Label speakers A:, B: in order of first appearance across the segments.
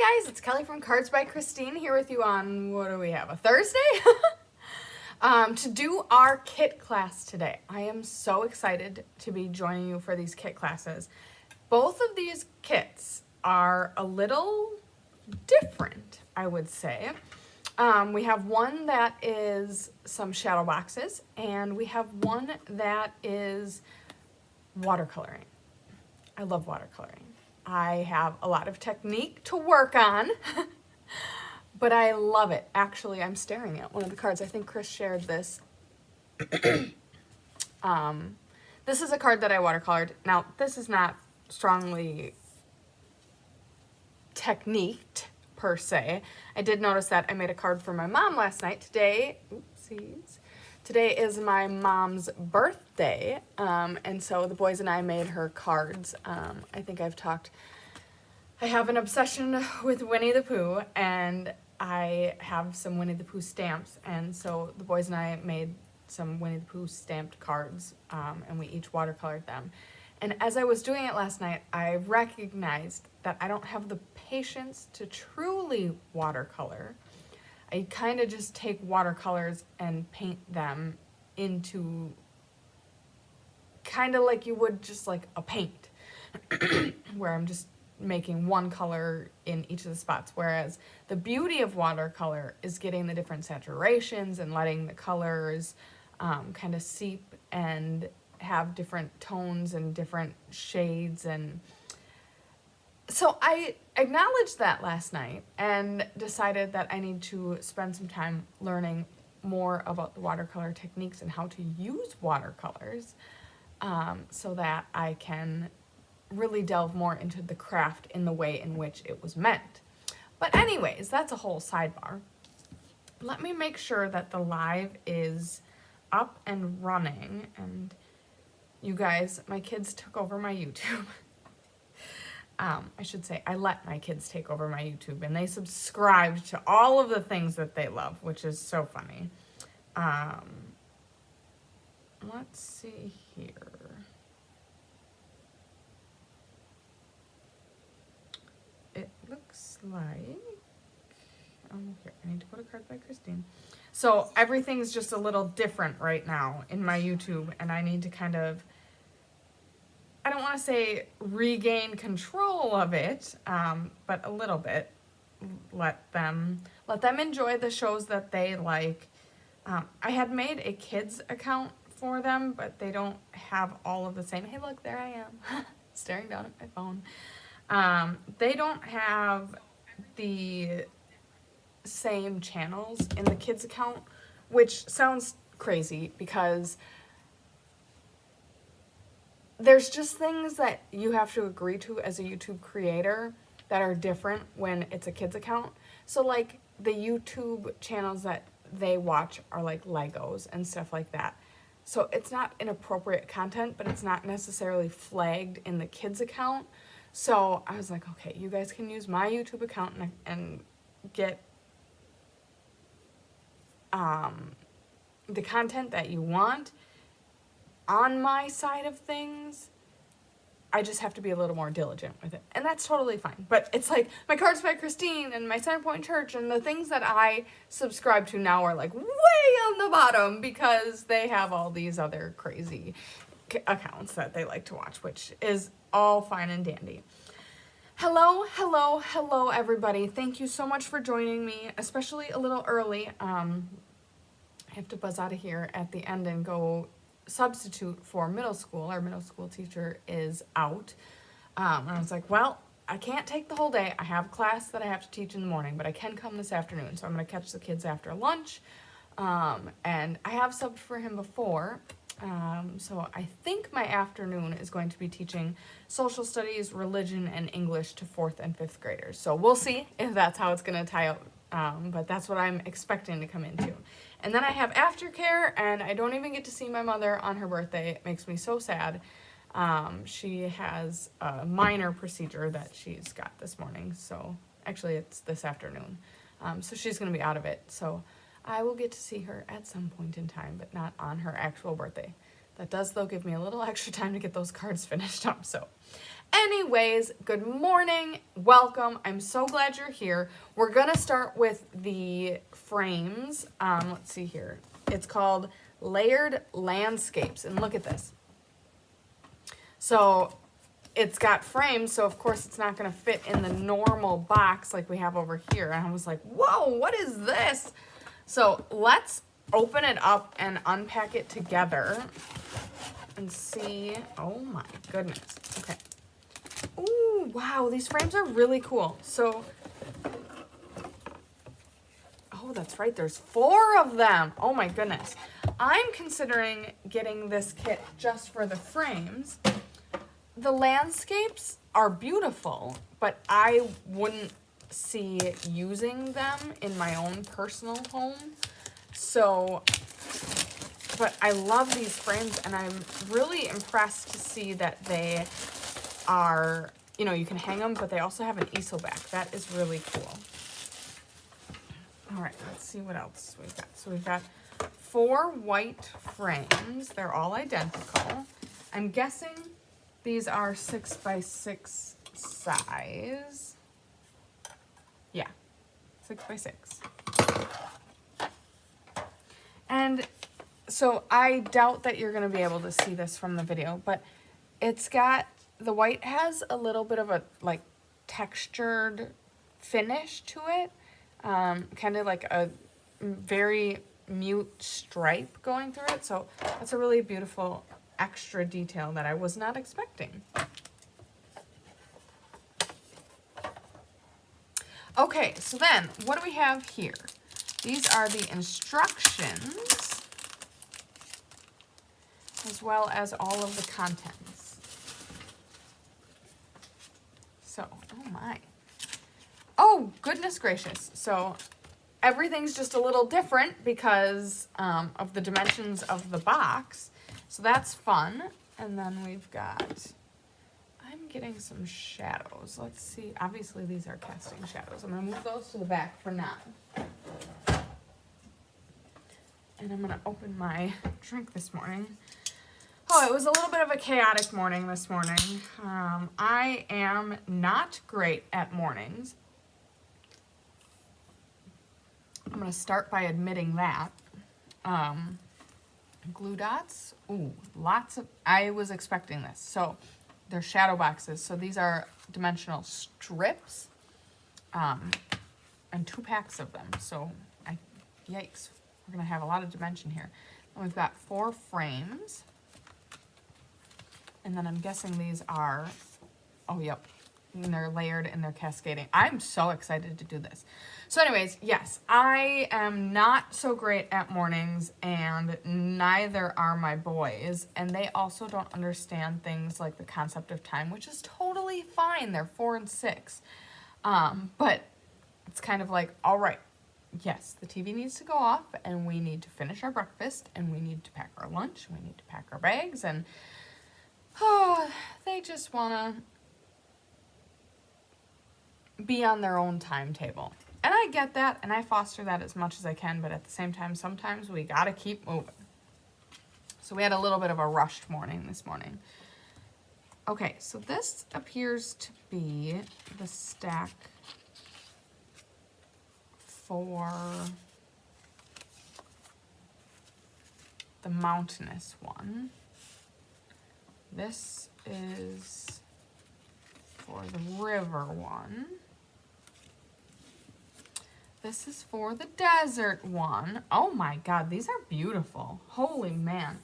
A: Hi guys, it's Kelly from Cards by Christine here with you on, what do we have, a Thursday? To do our kit class today. I am so excited to be joining you for these kit classes. Both of these kits are a little different, I would say. We have one that is some shadow boxes, and we have one that is watercoloring. I love watercoloring. I have a lot of technique to work on, but I love it. Actually, I'm staring at one of the cards. I think Chris shared this. This is a card that I watercolored. Now, this is not strongly techniqued per se. I did notice that I made a card for my mom last night. Today, oopsies. Today is my mom's birthday, and so the boys and I made her cards. I think I have an obsession with Winnie the Pooh, and I have some Winnie the Pooh stamps, and so the boys and I made some Winnie the Pooh stamped cards, and we each watercolored them. And as I was doing it last night, I recognized that I don't have the patience to truly watercolor. I kind of just take watercolors and paint them into kind of like you would just like a paint, where I'm just making one color in each of the spots. Whereas the beauty of watercolor is getting the different saturations and letting the colors kind of seep and have different tones and different shades. And so I acknowledged that last night and decided that I need to spend some time learning more about the watercolor techniques and how to use watercolors, so that I can really delve more into the craft in the way in which it was meant. But anyways, that's a whole sidebar. Let me make sure that the live is up and running. And you guys, my kids took over my YouTube. I should say, I let my kids take over my YouTube, and they subscribed to all of the things that they love, which is so funny. Let's see here. It looks like, here, I need to go to Cards by Christine. So everything's just a little different right now in my YouTube, and I need to kind of, I don't want to say regain control of it, but a little bit. Let them enjoy the shows that they like. I had made a kids account for them, but they don't have all of the same. Hey, look, there I am, staring down at my phone. They don't have the same channels in the kids account, which sounds crazy because there's just things that you have to agree to as a YouTube creator that are different when it's a kids account. So like the YouTube channels that they watch are like Legos and stuff like that. So it's not inappropriate content, but it's not necessarily flagged in the kids account. So I was like, okay, you guys can use my YouTube account and get the content that you want on my side of things. I just have to be a little more diligent with it, and that's totally fine. But it's like my Cards by Christine and my Centerpoint Church and the things that I subscribe to now are like way on the bottom because they have all these other crazy accounts that they like to watch, which is all fine and dandy. Hello, hello, hello, everybody. Thank you so much for joining me, especially a little early. I have to buzz out of here at the end and go substitute for middle school. Our middle school teacher is out. And I was like, well, I can't take the whole day. I have class that I have to teach in the morning, but I can come this afternoon. So I'm going to catch the kids after lunch. And I have subbed for him before. So I think my afternoon is going to be teaching social studies, religion, and English to 4th and 5th graders. So we'll see if that's how it's going to tie out. But that's what I'm expecting to come into. And then I have aftercare, and I don't even get to see my mother on her birthday. It makes me so sad. She has a minor procedure that she's got this morning. So actually it's this afternoon. So she's going to be out of it. So I will get to see her at some point in time, but not on her actual birthday. That does, though, give me a little extra time to get those cards finished up. So anyways, good morning, welcome. I'm so glad you're here. We're gonna start with the frames. Let's see here. It's called Layered Landscapes, and look at this. So it's got frames, so of course it's not gonna fit in the normal box like we have over here. And I was like, whoa, what is this? So let's open it up and unpack it together and see. Oh my goodness. Okay. Ooh, wow, these frames are really cool. So, oh, that's right, there's 4 of them. Oh my goodness. I'm considering getting this kit just for the frames. The landscapes are beautiful, but I wouldn't see using them in my own personal home. So, but I love these frames, and I'm really impressed to see that they are, you know, you can hang them, but they also have an easel back. That is really cool. All right, let's see what else we've got. So we've got 4 white frames. They're all identical. I'm guessing these are 6 by 6 size. Yeah, 6 by 6. And so I doubt that you're going to be able to see this from the video, but it's got, the white has a little bit of a like textured finish to it. Kind of like a very mute stripe going through it. So that's a really beautiful extra detail that I was not expecting. Okay, so then what do we have here? These are the instructions as well as all of the contents. So, oh my. Oh, goodness gracious. So everything's just a little different because of the dimensions of the box. So that's fun. And then we've got, I'm getting some shadows. Let's see. Obviously, these are casting shadows. I'm going to move those to the back for now. And I'm going to open my drink this morning. Oh, it was a little bit of a chaotic morning this morning. I am not great at mornings. I'm going to start by admitting that. Glue dots. Ooh, lots of, I was expecting this. So they're shadow boxes. So these are dimensional strips, and 2 packs of them. So yikes, we're going to have a lot of dimension here. And we've got 4 frames. And then I'm guessing these are, oh, yep, and they're layered and they're cascading. I'm so excited to do this. So anyways, yes, I am not so great at mornings, and neither are my boys. And they also don't understand things like the concept of time, which is totally fine. They're 4 and 6. But it's kind of like, all right, yes, the TV needs to go off, and we need to finish our breakfast, and we need to pack our lunch, and we need to pack our bags, and oh, they just want to be on their own timetable. And I get that, and I foster that as much as I can, but at the same time, sometimes we got to keep moving. So we had a little bit of a rushed morning this morning. Okay, so this appears to be the stack for the mountainous one. This is for the river one. This is for the desert one. Oh my God, these are beautiful. Holy man.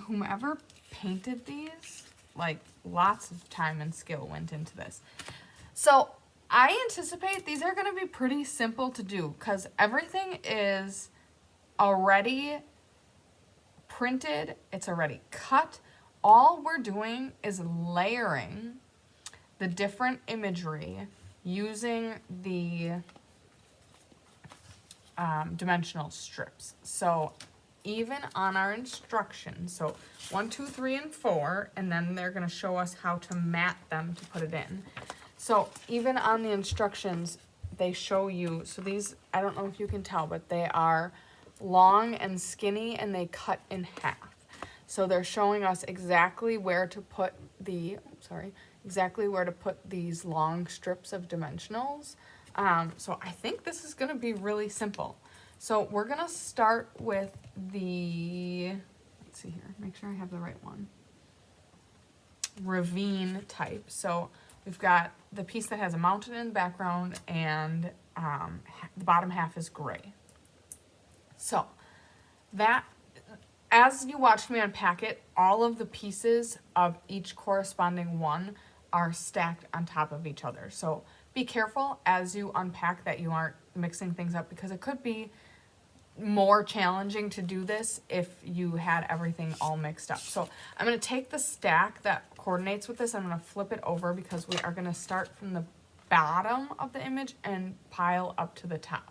A: Whomever painted these, like, lots of time and skill went into this. So I anticipate these are going to be pretty simple to do because everything is already printed, it's already cut. All we're doing is layering the different imagery using the dimensional strips. So even on our instructions, so 1, 2, 3, and 4, and then they're going to show us how to mat them to put it in. So even on the instructions, they show you, so these, I don't know if you can tell, but they are long and skinny, and they cut in half. So they're showing us exactly where to put exactly where to put these long strips of dimensionals. So I think this is gonna be really simple. So we're gonna start with the, let's see here, make sure I have the right one. Ravine type. So we've got the piece that has a mountain in the background, and the bottom half is gray. So that, as you watched me unpack it, all of the pieces of each corresponding one are stacked on top of each other. So be careful as you unpack that you aren't mixing things up, because it could be more challenging to do this if you had everything all mixed up. So I'm going to take the stack that coordinates with this, I'm going to flip it over, because we are going to start from the bottom of the image and pile up to the top.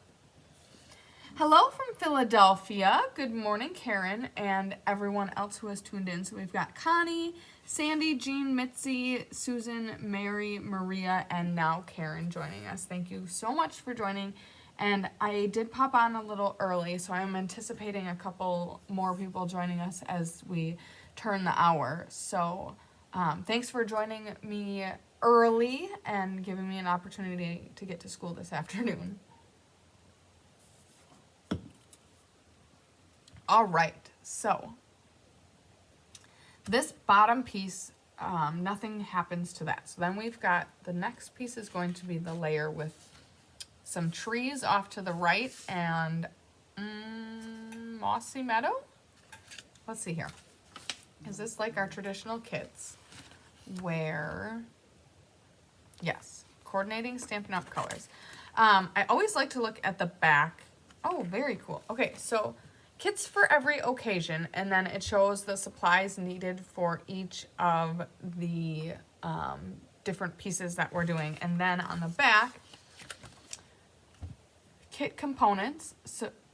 A: Hello from Philadelphia. Good morning, Karen, and everyone else who has tuned in. So we've got Connie, Sandy, Jean, Mitzi, Susan, Mary, Maria, and now Karen joining us. Thank you so much for joining. And I did pop on a little early, so I'm anticipating a couple more people joining us as we turn the hour. So thanks for joining me early and giving me an opportunity to get to school this afternoon. All right, so this bottom piece, nothing happens to that. So then we've got, the next piece is going to be the layer with some trees off to the right and mossy meadow. Let's see here. Is this like our traditional kits where, yes, coordinating Stampin' Up! Colors. I always like to look at the back. Oh, very cool. Okay, so kits for every occasion, and then it shows the supplies needed for each of the different pieces that we're doing. And then on the back, kit components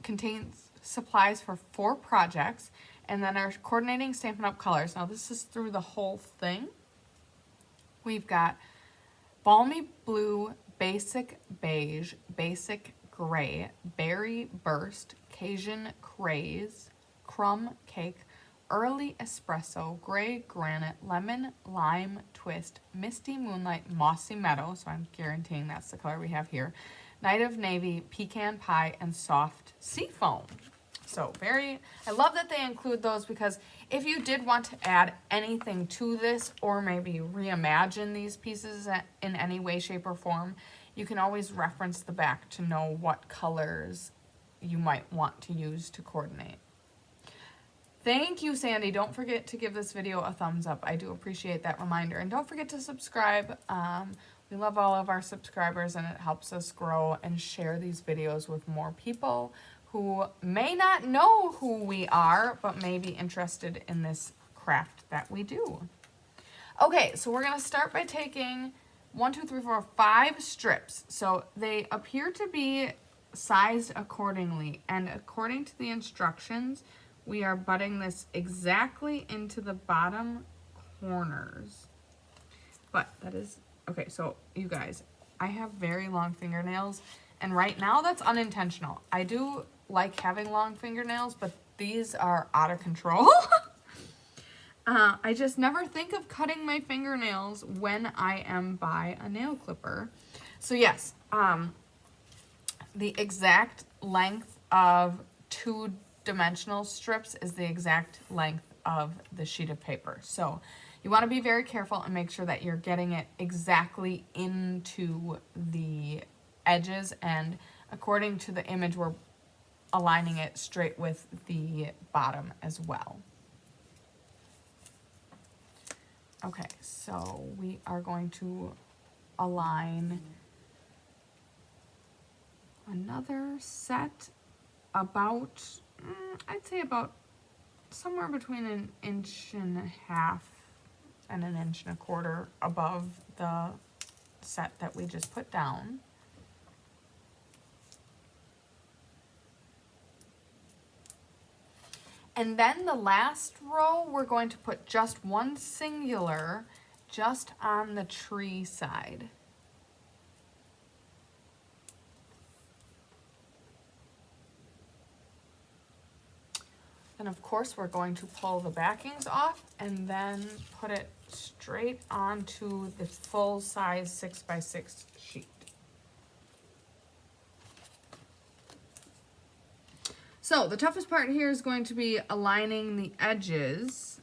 A: contains supplies for 4 projects, and then our coordinating Stampin' Up! Colors. Now this is through the whole thing. We've got balmy blue, basic beige, basic gray, berry burst, Cajun craze, crumb cake, early espresso, gray granite, lemon lime twist, misty moonlight, mossy meadow, so I'm guaranteeing that's the color we have here, night of navy, pecan pie, and soft sea foam. So I love that they include those, because if you did want to add anything to this, or maybe reimagine these pieces in any way, shape, or form, you can always reference the back to know what colors you might want to use to coordinate. Thank you, Sandy. Don't forget to give this video a thumbs up. I do appreciate that reminder. And don't forget to subscribe. We love all of our subscribers, and it helps us grow and share these videos with more people who may not know who we are, but may be interested in this craft that we do. Okay, so we're gonna start by taking 1, 2, 3, 4, 5 strips. So they appear to be sized accordingly, and according to the instructions, we are butting this exactly into the bottom corners. But that is, okay, so you guys, I have very long fingernails, and right now that's unintentional. I do like having long fingernails, but these are out of control. I just never think of cutting my fingernails when I am by a nail clipper. So yes, the exact length of 2-dimensional strips is the exact length of the sheet of paper. So you want to be very careful and make sure that you're getting it exactly into the edges, and according to the image, we're aligning it straight with the bottom as well. Okay, so we are going to align another set about, I'd say about somewhere between 1.5 inches and 1.25 inches above the set that we just put down. And then the last row, we're going to put just one singular just on the tree side. Then of course we're going to pull the backings off and then put it straight onto the full size 6x6 sheet. So the toughest part here is going to be aligning the edges.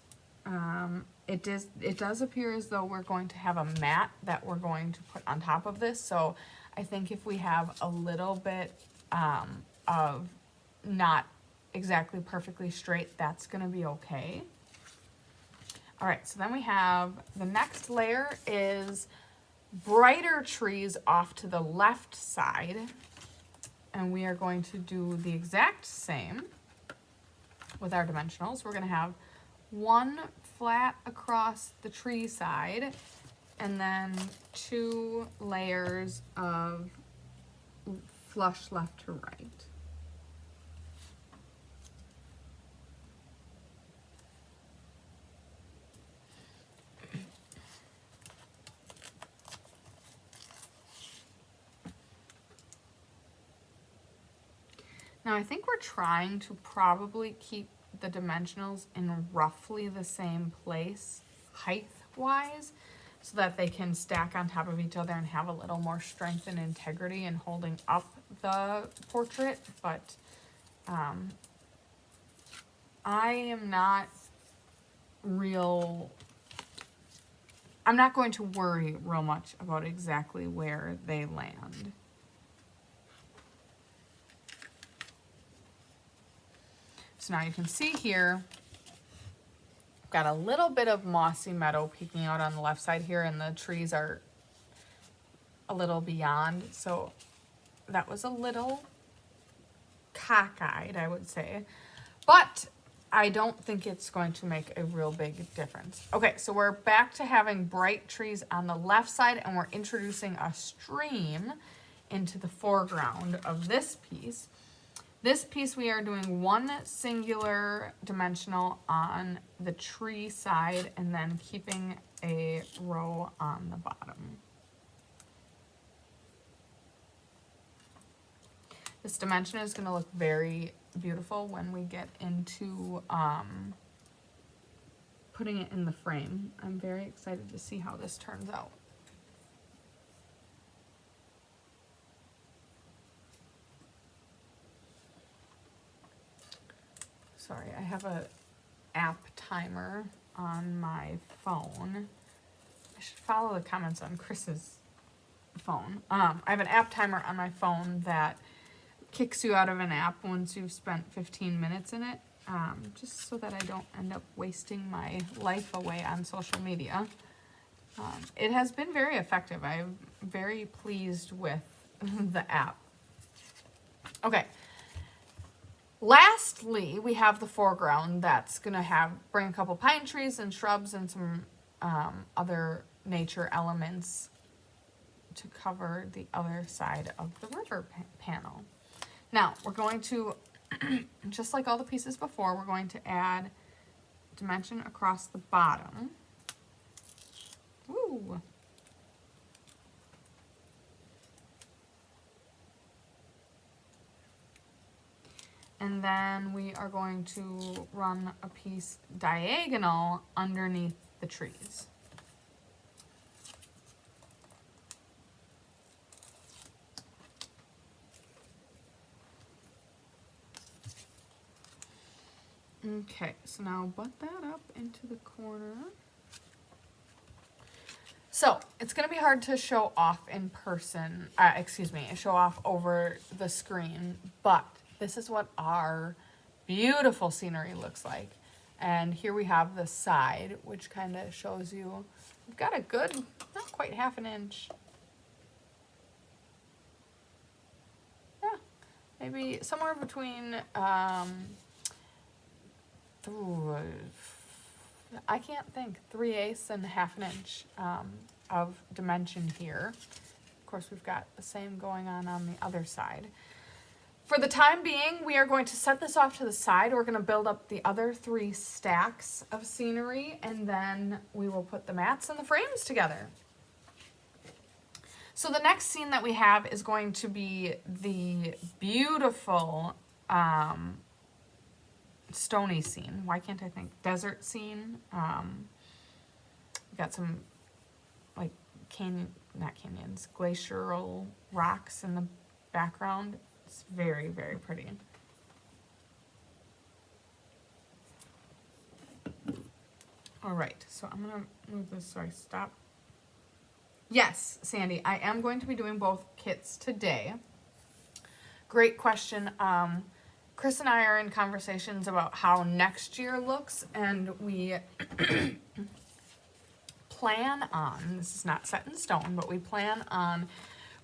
A: It does appear as though we're going to have a mat that we're going to put on top of this. So I think if we have a little bit of not exactly perfectly straight, that's going to be okay. All right, so then we have the next layer is brighter trees off to the left side. And we are going to do the exact same with our dimensionals. We're going to have one flat across the tree side and then 2 layers of flush left to right. Now I think we're trying to probably keep the dimensionals in roughly the same place height-wise so that they can stack on top of each other and have a little more strength and integrity in holding up the portrait, but I am not I'm not going to worry real much about exactly where they land. So now you can see here, I've got a little bit of mossy meadow peeking out on the left side here, and the trees are a little beyond. So that was a little cockeyed, I would say. But I don't think it's going to make a real big difference. Okay, so we're back to having bright trees on the left side, and we're introducing a stream into the foreground of this piece. This piece we are doing one singular dimensional on the tree side and then keeping a row on the bottom. This dimension is going to look very beautiful when we get into putting it in the frame. I'm very excited to see how this turns out. Sorry, I have a app timer on my phone. I should follow the comments on Chris's phone. I have an app timer on my phone that kicks you out of an app once you've spent 15 minutes in it, just so that I don't end up wasting my life away on social media. It has been very effective. I'm very pleased with the app. Okay. Lastly, we have the foreground that's going to bring a couple pine trees and shrubs and some other nature elements to cover the other side of the river panel. Now, we're going to, just like all the pieces before, we're going to add dimension across the bottom. Woo! And then we are going to run a piece diagonal underneath the trees. Okay, so now butt that up into the corner. So it's going to be hard to show off in person, show off over the screen, but this is what our beautiful scenery looks like. And here we have the side, which kind of shows you, we've got a good, not quite half an inch. Yeah, maybe somewhere between, I can't think, 3/8 and half an inch of dimension here. Of course, we've got the same going on the other side. For the time being, we are going to set this off to the side. We're going to build up the other 3 stacks of scenery, and then we will put the mats and the frames together. So the next scene that we have is going to be the beautiful stony scene. Why can't I think? Desert scene. Got some like not canyons, glacial rocks in the background. It's very, very pretty. All right, so I'm gonna move this so I stop. Yes, Sandy, I am going to be doing both kits today. Great question. Chris and I are in conversations about how next year looks, and we plan on, this is not set in stone, but we plan on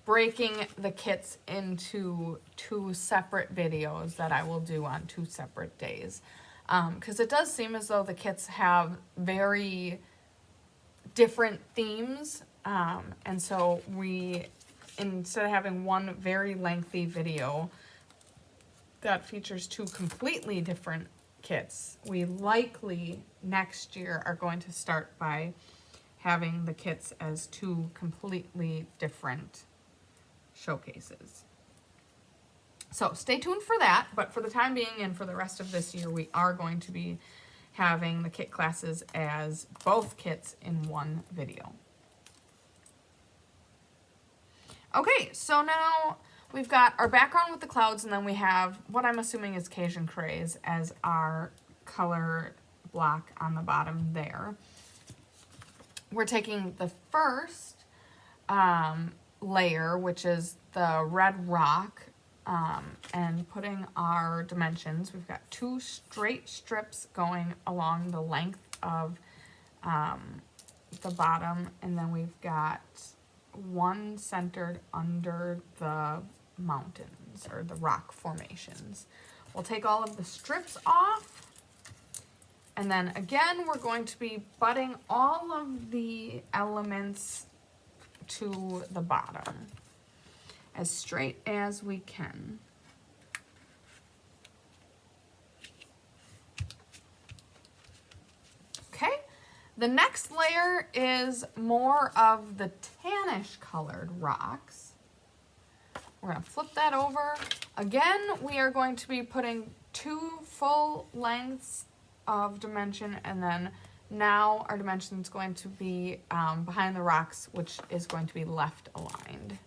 A: breaking the kits into 2 separate videos that I will do on 2 separate days. Because it does seem as though the kits have very different themes, and so we, instead of having one very lengthy video that features 2 completely different kits, we likely next year are going to start by having the kits as 2 completely different showcases. So stay tuned for that, but for the time being and for the rest of this year, we are going to be having the kit classes as both kits in one video. Okay, so now we've got our background with the clouds, and then we have what I'm assuming is Cajun Craze as our color block on the bottom there. We're taking the first layer, which is the red rock, and putting our dimensions. We've got 2 straight strips going along the length of the bottom, and then we've got 1 centered under the mountains or the rock formations. We'll take all of the strips off, and then again we're going to be butting all of the elements to the bottom as straight as we can. Okay, the next layer is more of the tannish colored rocks. We're gonna flip that over. Again, we are going to be putting 2 full lengths of dimension, and then now our dimension is going to be behind the rocks, which is going to be left aligned.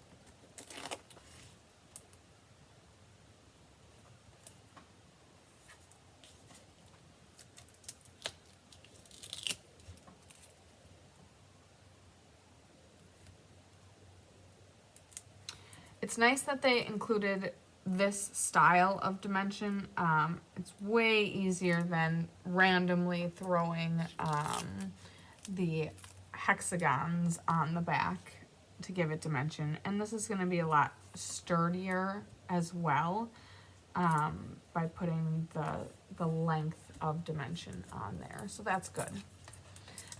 A: It's nice that they included this style of dimension. It's way easier than randomly throwing the hexagons on the back to give it dimension. And this is going to be a lot sturdier as well by putting the length of dimension on there. So that's good.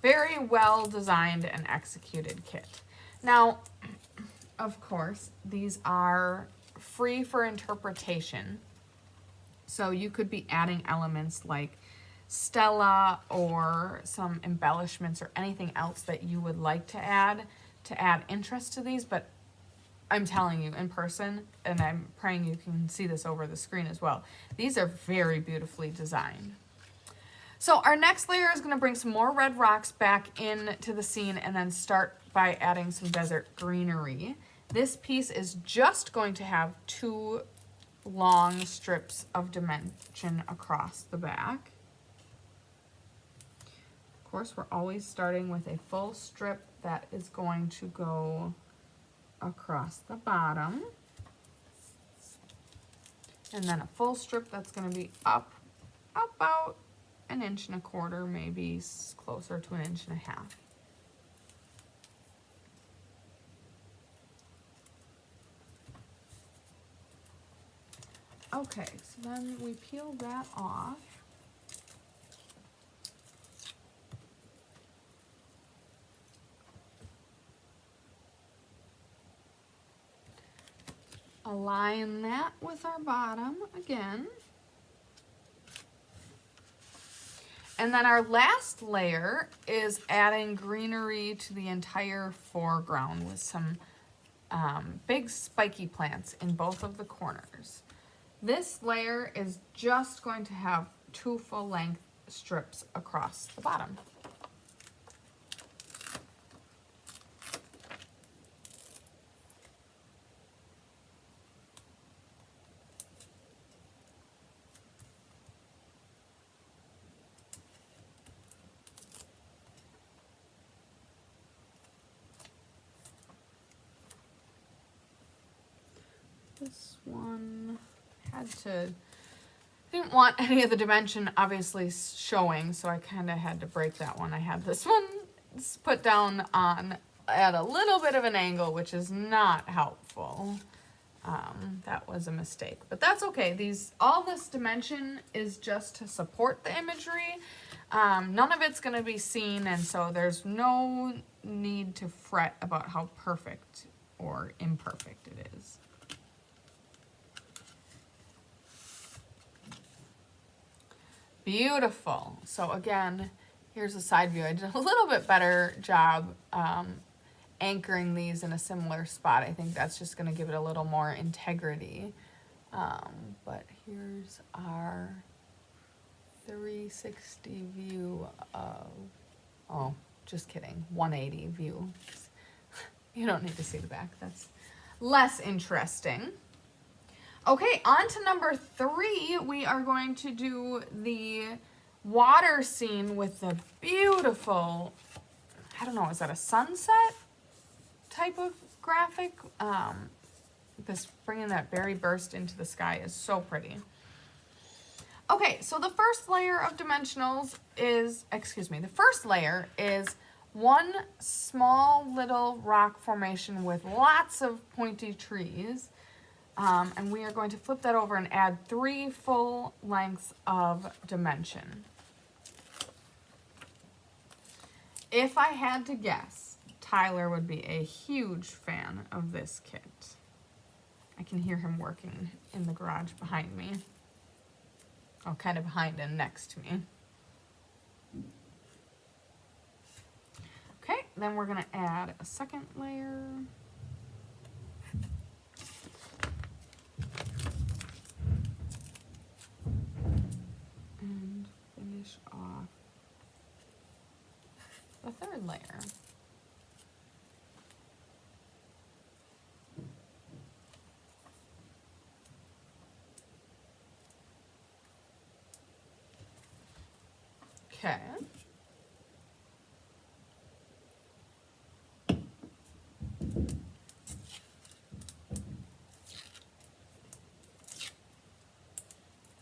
A: Very well designed and executed kit. Now, of course, these are free for interpretation. So you could be adding elements like stella or some embellishments or anything else that you would like to add interest to these, but I'm telling you in person, and I'm praying you can see this over the screen as well, these are very beautifully designed. So our next layer is going to bring some more red rocks back into the scene and then start by adding some desert greenery. This piece is just going to have 2 long strips of dimension across the back. Of course, we're always starting with a full strip that is going to go across the bottom. And then a full strip that's going to be up about 1.25 inches, maybe closer to 1.5 inches. Okay, so then we peel that off. Align that with our bottom again. And then our last layer is adding greenery to the entire foreground with some big spiky plants in both of the corners. This layer is just going to have 2 full-length strips across the bottom. This one didn't want any of the dimension obviously showing, so I kind of had to break that one. I had this one put down at a little bit of an angle, which is not helpful. That was a mistake, but that's okay. All this dimension is just to support the imagery. None of it's going to be seen, and so there's no need to fret about how perfect or imperfect it is. Beautiful. So again, here's a side view. I did a little bit better job anchoring these in a similar spot. I think that's just going to give it a little more integrity. But here's our 360 view of, oh, just kidding, 180 view. You don't need to see the back. That's less interesting. Okay, on to number 3. We are going to do the water scene with the beautiful, I don't know, is that a sunset type of graphic? This bringing that berry burst into the sky is so pretty. Okay, so the first layer of dimensionals is, the first layer is one small little rock formation with lots of pointy trees. And we are going to flip that over and add 3 full lengths of dimension. If I had to guess, Tyler would be a huge fan of this kit. I can hear him working in the garage behind me. Oh, kind of behind and next to me. Okay, then we're going to add a second layer. And finish off the third layer. Okay.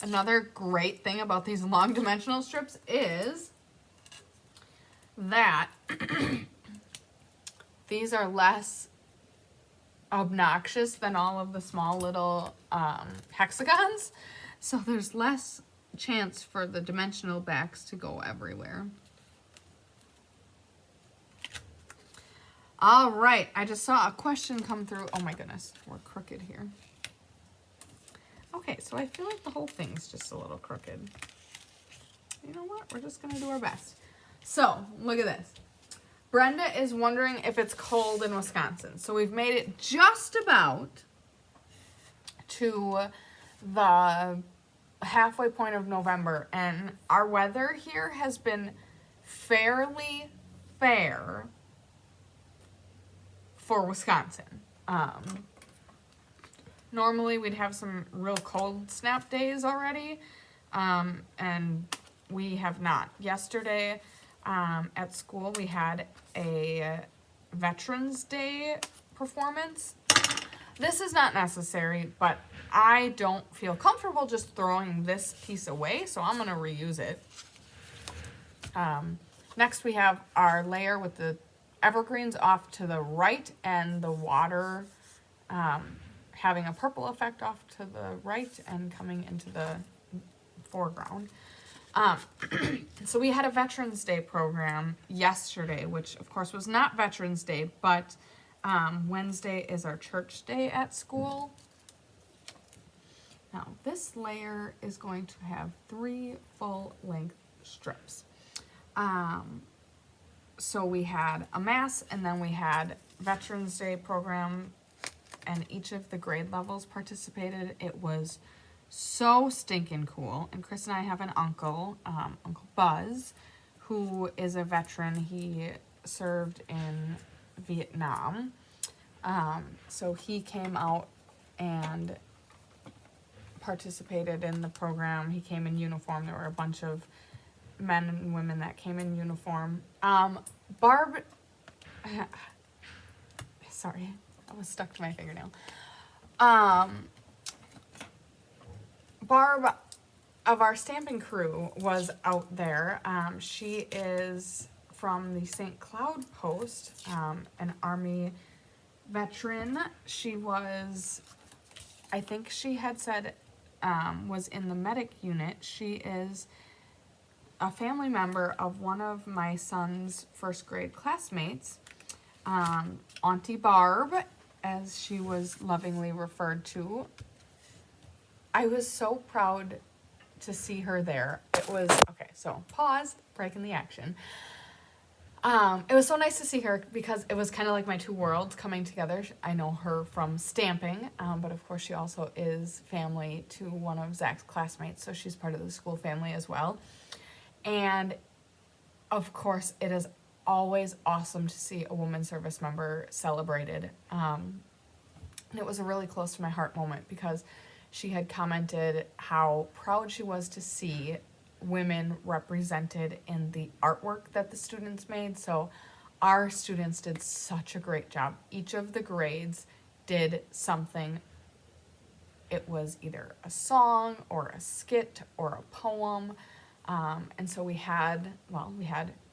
A: Another great thing about these long dimensional strips is that these are less obnoxious than all of the small little hexagons. So there's less chance for the dimensional backs to go everywhere. All right, I just saw a question come through. Oh my goodness, we're crooked here. Okay, so I feel like the whole thing's just a little crooked. You know what? We're just gonna do our best. So, look at this. Brenda is wondering if it's cold in Wisconsin. So we've made it just about to the halfway point of November, and our weather here has been fairly fair for Wisconsin. Normally we'd have some real cold snap days already, and we have not. Yesterday at school we had a Veterans Day performance. This is not necessary, but I don't feel comfortable just throwing this piece away, so I'm gonna reuse it. Next we have our layer with the evergreens off to the right and the water having a purple effect off to the right and coming into the foreground. So we had a Veterans Day program yesterday, which of course was not Veterans Day, but Wednesday is our church day at school. Now this layer is going to have 3 full-length strips. So we had a mass, and then we had Veterans Day program, and each of the grade levels participated. It was So stinking cool. And Chris and I have an uncle, Uncle Buzz, who is a veteran. He served in Vietnam. So he came out and participated in the program. He came in uniform. There were a bunch of men and women that came in uniform. Barb, sorry, I was stuck to my fingernail. Barb of our stamping crew was out there. She is from the St. Cloud Post, an Army veteran. She was, I think she had said, was in the medic unit. She is a family member of one of my son's first grade classmates, Auntie Barb, as she was lovingly referred to. I was so proud to see her there. It was, okay, so pause, breaking the action. It was so nice to see her because it was kind of like my two worlds coming together. I know her from stamping, but of course she also is family to one of Zach's classmates, so she's part of the school family as well. And of course it is always awesome to see a woman service member celebrated. And it was a really close to my heart moment because she had commented how proud she was to see women represented in the artwork that the students made. So our students did such a great job. Each of the grades did something. It was either a song or a skit or a poem. And so we had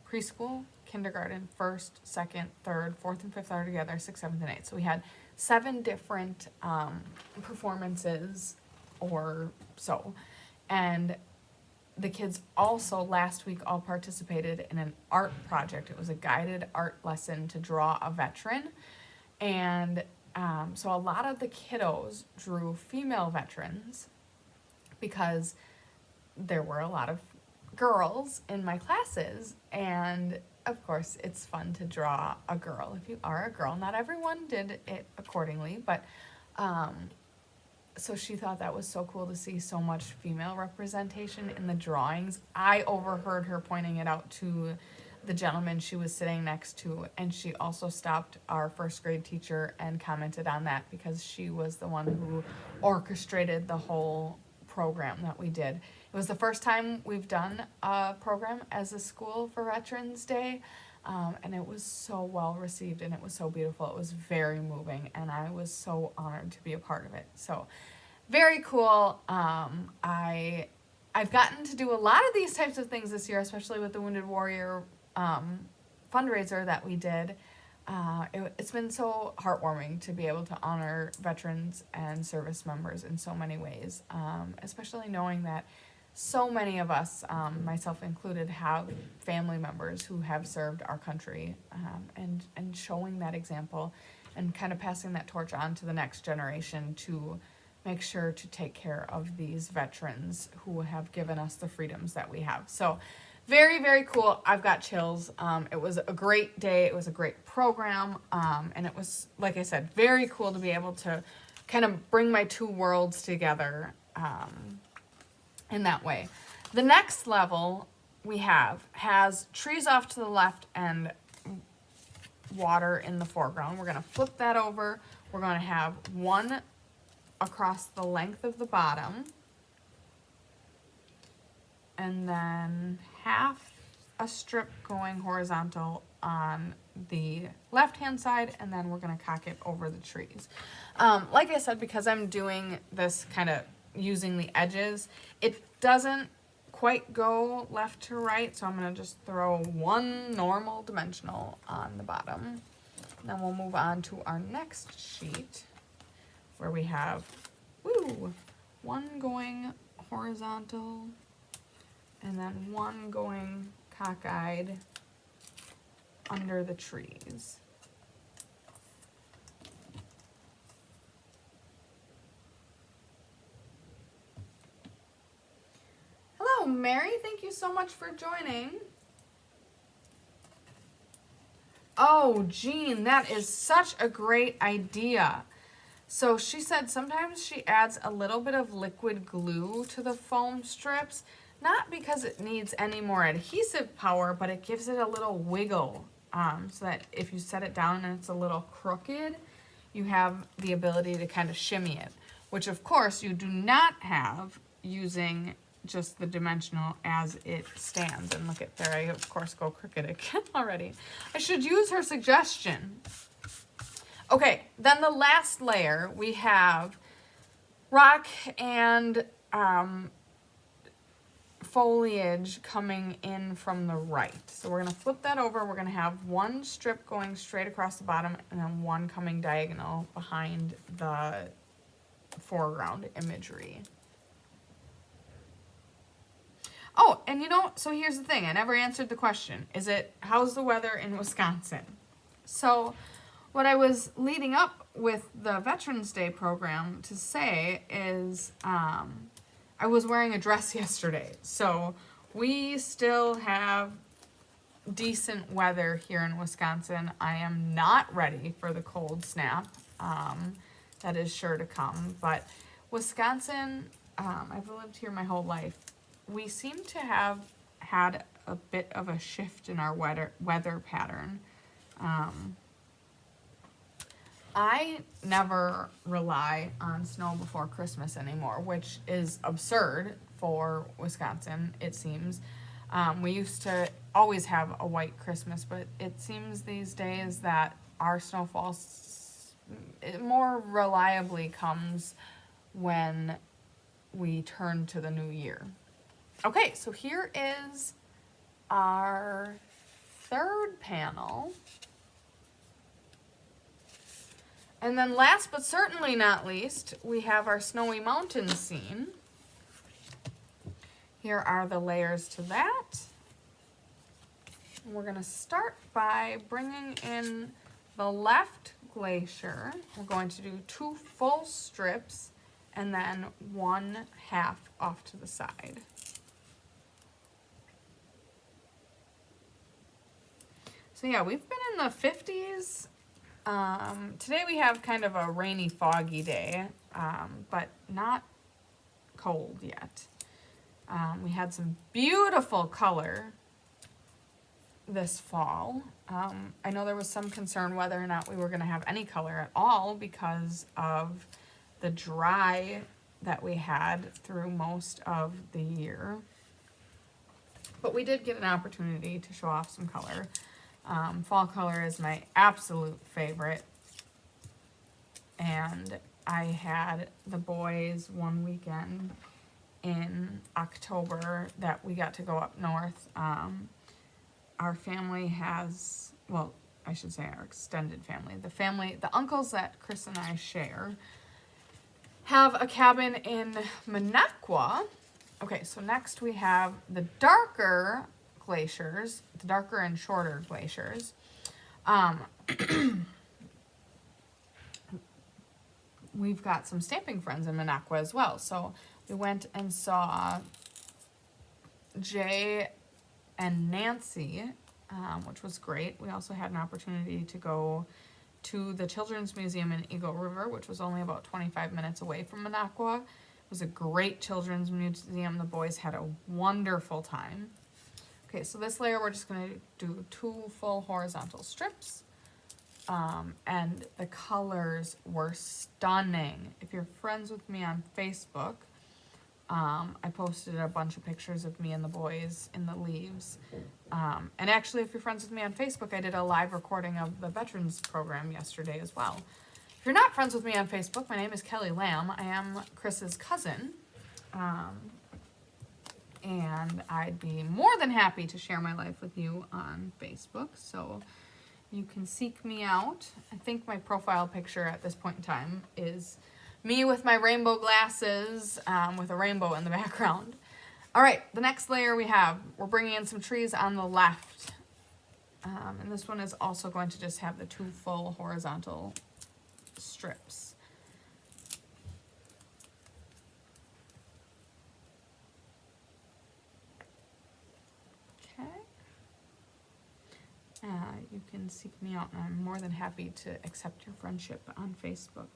A: preschool, kindergarten, first, second, third, fourth and fifth are together, sixth, seventh, and eighth. So we had 7 different performances or so. And the kids also last week all participated in an art project. It was a guided art lesson to draw a veteran. And so a lot of the kiddos drew female veterans because there were a lot of girls in my classes, and of course it's fun to draw a girl if you are a girl. Not everyone did it accordingly, but so she thought that was so cool to see so much female representation in the drawings. I overheard her pointing it out to the gentleman she was sitting next to, and she also stopped our first grade teacher and commented on that because she was the one who orchestrated the whole program that we did. It was the first time we've done a program as a school for Veterans Day, and it was so well received and it was so beautiful. It was very moving, and I was so honored to be a part of it. So very cool. I've gotten to do a lot of these types of things this year, especially with the Wounded Warrior fundraiser that we did. It's been so heartwarming to be able to honor veterans and service members in so many ways, especially knowing that so many of us, myself included, have family members who have served our country, and showing that example and kind of passing that torch on to the next generation to make sure to take care of these veterans who have given us the freedoms that we have. So very, very cool. I've got chills. It was a great day. It was a great program. And it was, like I said, very cool to be able to kind of bring my two worlds together in that way. The next level we has trees off to the left and water in the foreground. We're going to flip that over. We're going to have one across the length of the bottom, and then half a strip going horizontal on the left hand side, and then we're going to cock it over the trees. Like I said, because I'm doing this kind of using the edges, it doesn't quite go left to right, so I'm going to just throw one normal dimensional on the bottom. Then we'll move on to our next sheet where we have one going horizontal and then one going cockeyed under the trees. Hello, Mary. Thank you so much for joining. Oh, Jean, that is such a great idea. So she said sometimes she adds a little bit of liquid glue to the foam strips, not because it needs any more adhesive power, but it gives it a little wiggle, so that if you set it down and it's a little crooked, you have the ability to kind of shimmy it, which of course you do not have using just the dimensional as it stands. And look at there, I of course go crooked again already. I should use her suggestion. Okay, then the last layer, we have rock and foliage coming in from the right. So we're gonna flip that over. We're gonna have one strip going straight across the bottom and then one coming diagonal behind the foreground imagery. Oh, and you know, so here's the thing. I never answered the question. How's the weather in Wisconsin? So what I was leading up with the Veterans Day program to say is I was wearing a dress yesterday. So we still have decent weather here in Wisconsin. I am not ready for the cold snap. That is sure to come. But Wisconsin, I've lived here my whole life. We seem to have had a bit of a shift in our weather pattern. I never rely on snow before Christmas anymore, which is absurd for Wisconsin, it seems. We used to always have a white Christmas, but it seems these days that our snowfall more reliably comes when we turn to the new year. Okay, so here is our third panel. And then last but certainly not least, we have our snowy mountain scene. Here are the layers to that. And we're gonna start by bringing in the left glacier. We're going to do 2 full strips and then 1/2 off to the side. So yeah, we've been in the 50s. Today we have kind of a rainy, foggy day, but not cold yet. We had some beautiful color this fall. I know there was some concern whether or not we were going to have any color at all because of the dry that we had through most of the year. But we did get an opportunity to show off some color. Fall color is my absolute favorite. And I had the boys one weekend in October that we got to go up north. Our family has, well, I should say our extended family. The uncles that Chris and I share have a cabin in Minocqua. Okay, so next we have the darker glaciers, the darker and shorter glaciers. We've got some stamping friends in Minocqua as well. So we went and saw Jay and Nancy, which was great. We also had an opportunity to go to the Children's Museum in Eagle River, which was only about 25 minutes away from Minocqua. It was a great children's museum. The boys had a wonderful time. Okay, so this layer we're just going to do 2 full horizontal strips. And the colors were stunning. If you're friends with me on Facebook, I posted a bunch of pictures of me and the boys in the leaves. And actually, if you're friends with me on Facebook, I did a live recording of the Veterans program yesterday as well. If you're not friends with me on Facebook, my name is Kelly Lamb. I am Chris's cousin. And I'd be more than happy to share my life with you on Facebook. So you can seek me out. I think my profile picture at this point in time is me with my rainbow glasses, with a rainbow in the background. All right, the next layer we're bringing in some trees on the left. And this one is also going to just have the 2 full horizontal strips. You can seek me out, and I'm more than happy to accept your friendship on Facebook.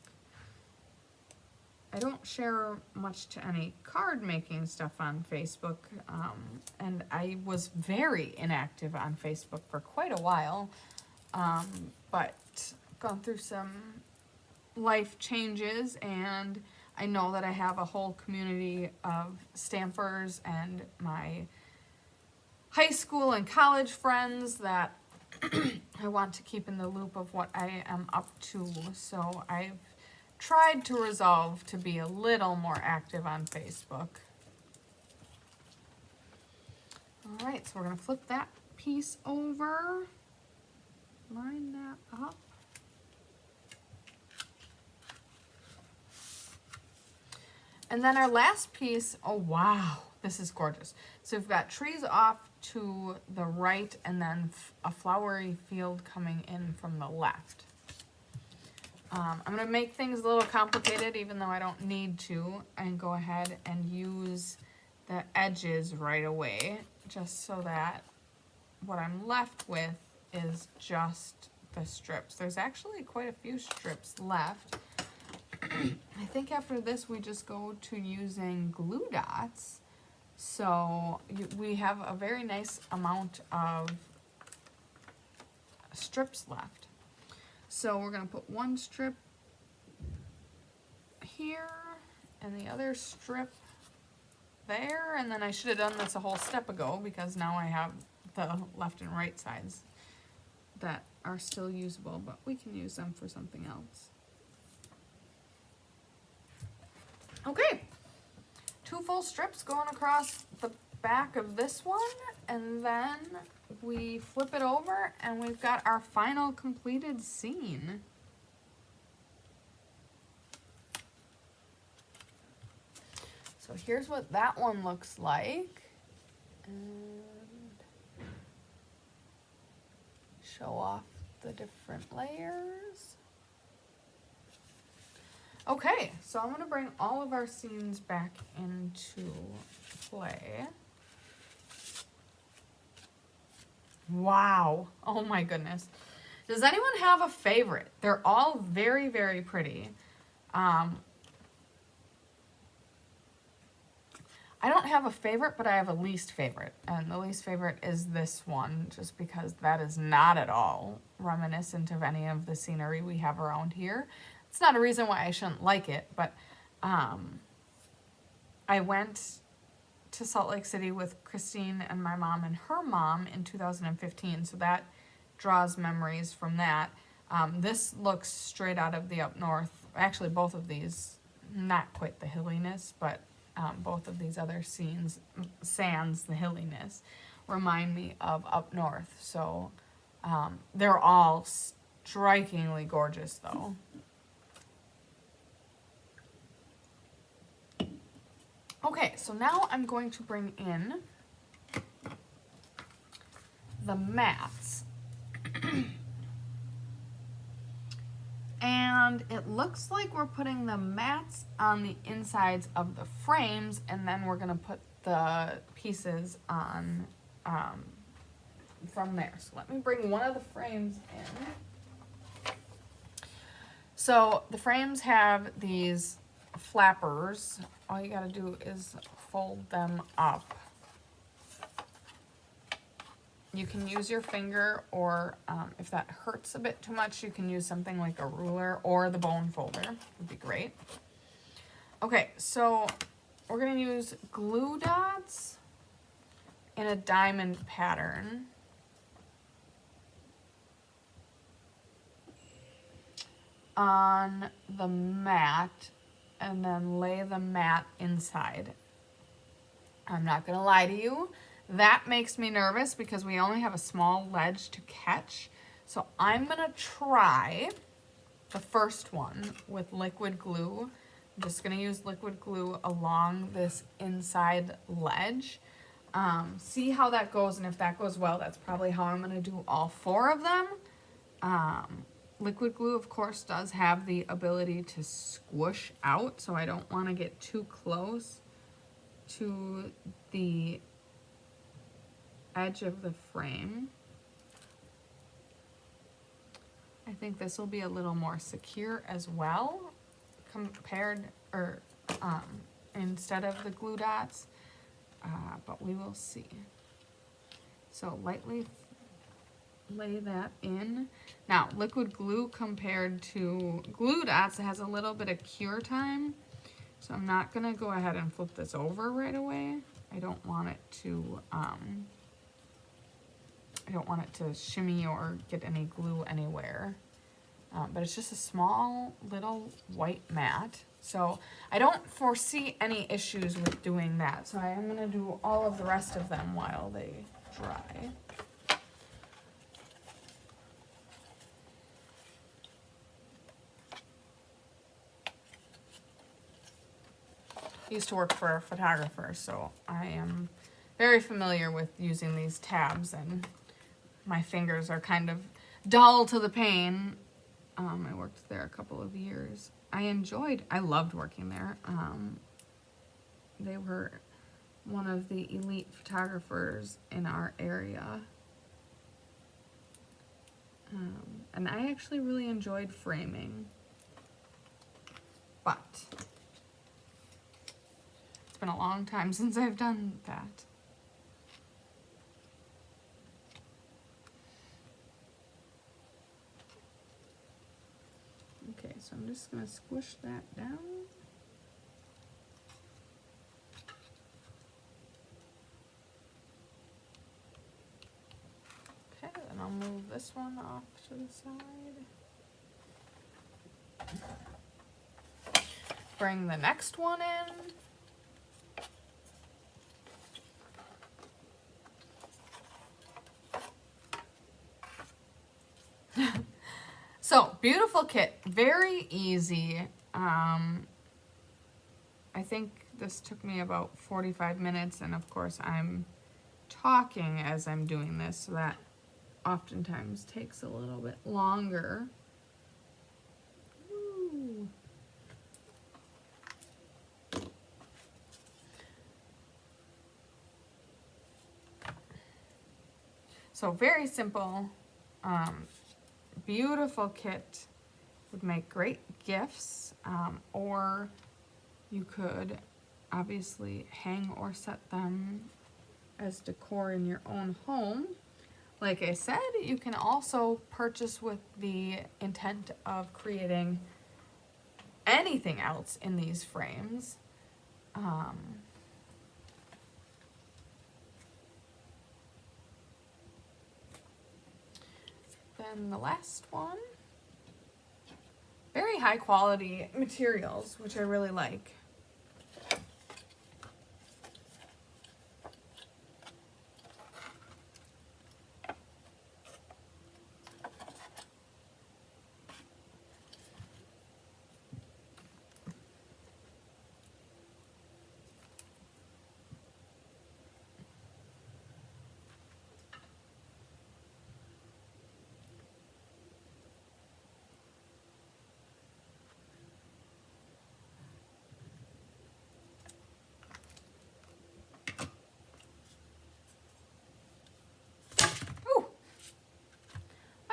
A: I don't share much to any card making stuff on Facebook, and I was very inactive on Facebook for quite a while, but gone through some life changes, and I know that I have a whole community of stampers and my high school and college friends that I want to keep in the loop of what I am up to. So I've tried to resolve to be a little more active on Facebook. All right, so we're gonna flip that piece over, line that up. And then our last piece, oh wow, this is gorgeous. So we've got trees off to the right and then a flowery field coming in from the left. I'm gonna make things a little complicated even though I don't need to, and go ahead and use the edges right away, just so that what I'm left with is just the strips. There's actually quite a few strips left. I think after this we just go to using glue dots. So we have a very nice amount of strips left. So we're gonna put one strip here and the other strip there, and then I should have done this a whole step ago because now I have the left and right sides that are still usable, but we can use them for something else. Okay, 2 full strips going across the back of this one, and then we flip it over and we've got our final completed scene. So here's what that one looks like. And show off the different layers. Okay, so I'm gonna bring all of our scenes back into play. Wow, oh my goodness. Does anyone have a favorite? They're all very, very pretty. I don't have a favorite, but I have a least favorite. And the least favorite is this one, just because that is not at all reminiscent of any of the scenery we have around here. It's not a reason why I shouldn't like it, but I went to Salt Lake City with Christine and my mom and her mom in 2015, so that draws memories from that. This looks straight out of the up north. Actually, both of these, not quite the hilliness, but both of these other scenes, sans the hilliness, remind me of up north. So they're all strikingly gorgeous though. Okay, so now I'm going to bring in the mats. And it looks like we're putting the mats on the insides of the frames, and then we're gonna put the pieces on from there. So let me bring one of the frames in. So the frames have these flappers. All you gotta do is fold them up. You can use your finger, or if that hurts a bit too much, you can use something like a ruler or the bone folder. Would be great. Okay, so we're gonna use glue dots in a diamond pattern. On the mat, and then lay the mat inside. I'm not gonna lie to you, that makes me nervous because we only have a small ledge to catch. So I'm gonna try the first one with liquid glue. I'm just gonna use liquid glue along this inside ledge. See how that goes, and if that goes well, that's probably how I'm gonna do all 4 of them. Liquid glue, of course, does have the ability to squish out, so I don't want to get too close to the edge of the frame. I think this will be a little more secure as well, or instead of the glue dots, but we will see. So lightly lay that in. Now, liquid glue compared to glue dots, it has a little bit of cure time. So I'm not gonna go ahead and flip this over right away. I don't want it to shimmy or get any glue anywhere. But it's just a small little white mat. So I don't foresee any issues with doing that. So I am gonna do all of the rest of them while they dry. I used to work for a photographer, so I am very familiar with using these tabs, and my fingers are kind of dull to the pain. I worked there a couple of years. I loved working there. They were one of the elite photographers in our area. And I actually really enjoyed framing, but it's been a long time since I've done that. Okay, so I'm just gonna squish that down. Okay, then I'll move this one off to the side. Bring the next one in. So, beautiful kit, very easy. I think this took me about 45 minutes, and of course I'm talking as I'm doing this, so that oftentimes takes a little bit longer. Ooh. So very simple, beautiful kit. Would make great gifts, or you could obviously hang or set them as decor in your own home. Like I said, you can also purchase with the intent of creating anything else in these frames. Then the last one, very high quality materials, which I really like.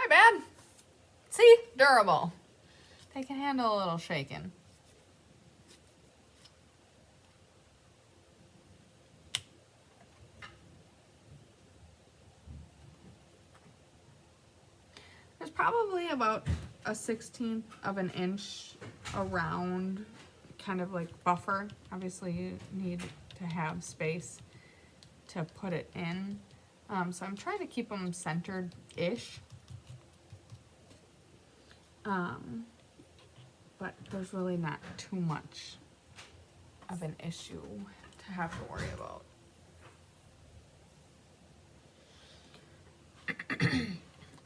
A: Bad. See? Durable. They can handle a little shaking. There's probably about a 1/16 of an inch around, kind of like buffer. Obviously you need to have space to put it in. So I'm trying to keep them centered-ish. But there's really not too much of an issue to have to worry about.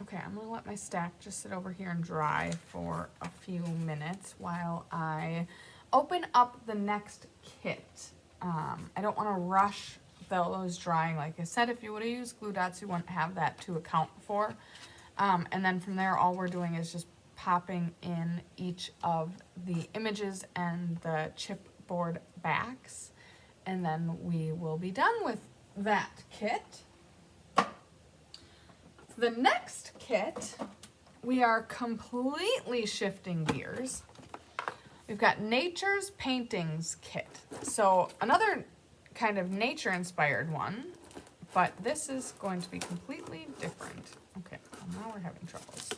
A: Okay, I'm gonna let my stack just sit over here and dry for a few minutes while I open up the next kit. I don't want to rush those drying. Like I said, if you would have used glue dots, you wouldn't have that to account for. And then from there, all we're doing is just popping in each of the images and the chipboard backs, and then we will be done with that kit. The next kit, we are completely shifting gears. We've got Nature's Paintings Kit. So another kind of nature-inspired one, but this is going to be completely different. Okay, well, now we're having troubles.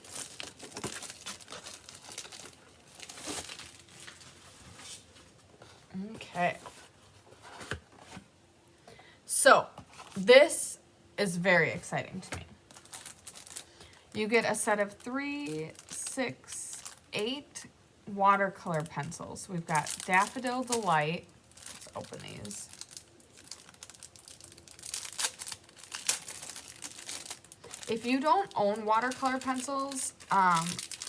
A: Okay. So this is very exciting to me. You get a set of 3, 6, 8 watercolor pencils. We've got Daffodil Delight. Let's open these. If you don't own watercolor pencils,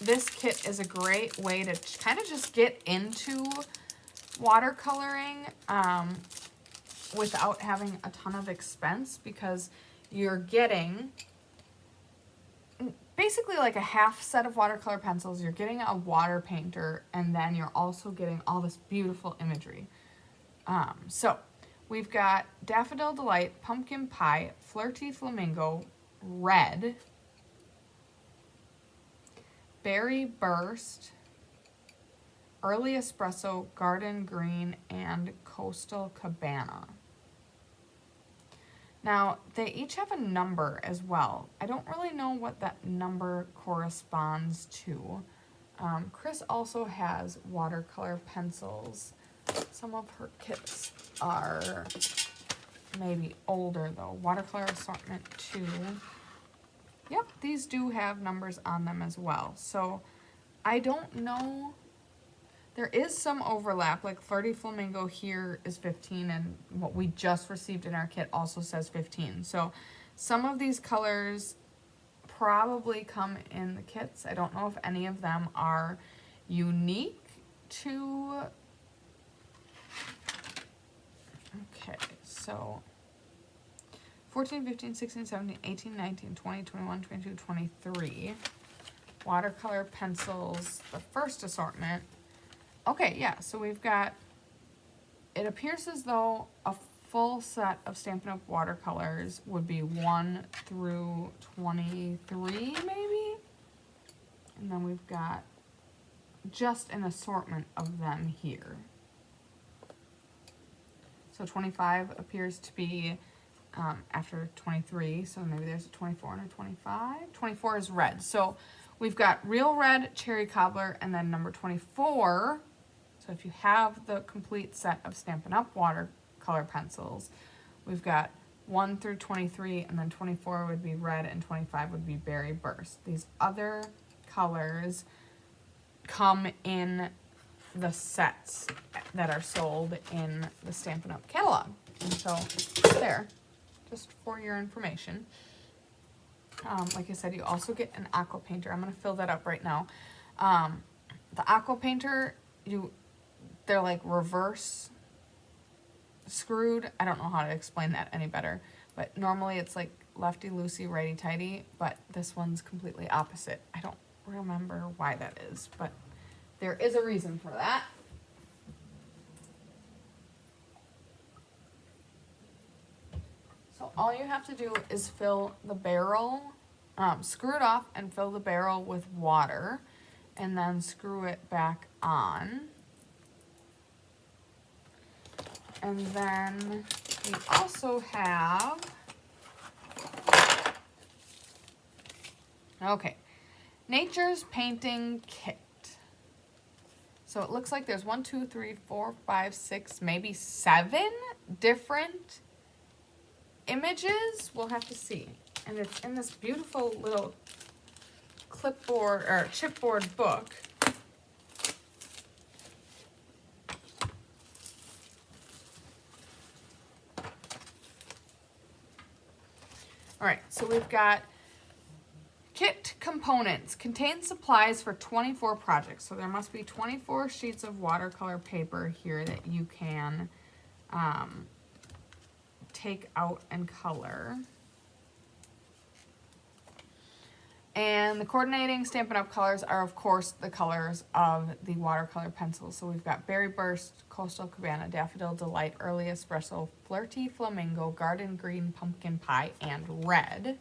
A: this kit is a great way to kind of just get into watercoloring without having a ton of expense, because you're getting basically like a half set of watercolor pencils, you're getting a water painter, and then you're also getting all this beautiful imagery. So we've got Daffodil Delight, Pumpkin Pie, Flirty Flamingo, Red, Berry Burst, Early Espresso, Garden Green, and Coastal Cabana. Now, they each have a number as well. I don't really know what that number corresponds to. Chris also has watercolor pencils. Some of her kits are maybe older though. Watercolor Assortment 2. Yep, these do have numbers on them as well. So, I don't know. There is some overlap, like Flirty Flamingo here is 15, and what we just received in our kit also says 15. So some of these colors probably come in the kits. I don't know if any of them are unique to... Okay, so 14, 15, 16, 17, 18, 19, 20, 21, 22, 23. Watercolor pencils, the first assortment. Okay, yeah, so we've got, it appears as though a full set of Stampin' Up! Watercolors would be 1 through 23, maybe? And then we've got just an assortment of them here. So 25 appears to be after 23, so maybe there's a 24 and a 25. 24 is red. So we've got Real Red, Cherry Cobbler, and then number 24. So if you have the complete set of Stampin' Up! Watercolor pencils, we've got 1 through 23, and then 24 would be red, and 25 would be Berry Burst. These other colors come in the sets that are sold in the Stampin' Up! Catalog. And so, there, just for your information. Like I said, you also get an aqua painter. I'm going to fill that up right now. The aqua painter, they're like reverse screwed. I don't know how to explain that any better. But normally it's like lefty-loosey, righty-tighty. But this one's completely opposite. I don't remember why that is. But there is a reason for that. So all you have to do is fill the barrel, screw it off and fill the barrel with water, and then screw it back on. And then we also have, okay, Nature's Painting Kit. So it looks like there's 1, 2, 3, 4, 5, 6, maybe 7 different images. We'll have to see. And it's in this beautiful little clipboard or chipboard book. All right, so we've got kit components. Contains supplies for 24 projects. So there must be 24 sheets of watercolor paper here that you can take out and color. And the coordinating Stampin' Up! Colors are, of course, the colors of the watercolor pencils. So we've got Berry Burst, Coastal Cabana, Daffodil Delight, Early Espresso, Flirty Flamingo, Garden Green, Pumpkin Pie, and Red.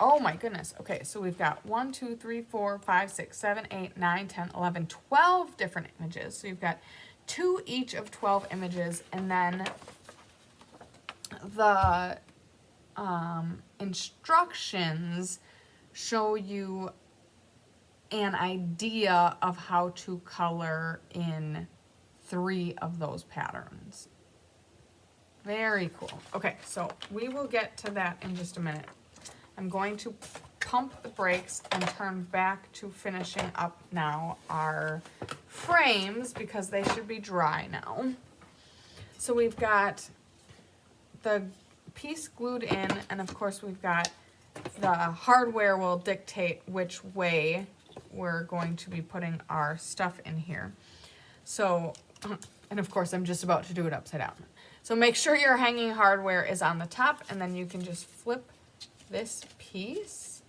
A: oh my goodness. Okay, so we've got 1, 2, 3, 4, 5, 6, 7, 8, 9, 10, 11, 12 different images. So you've got 2 each of 12 images, and then the instructions show you an idea of how to color in 3 of those patterns. Very cool. Okay, so we will get to that in just a minute. I'm going to pump the brakes and turn back to finishing up now our frames because they should be dry now. So we've got the piece glued in, and of course we've got the hardware will dictate which way we're going to be putting our stuff in here. So, and of course I'm just about to do it upside down. So make sure your hanging hardware is on the top, and then you can just flip this piece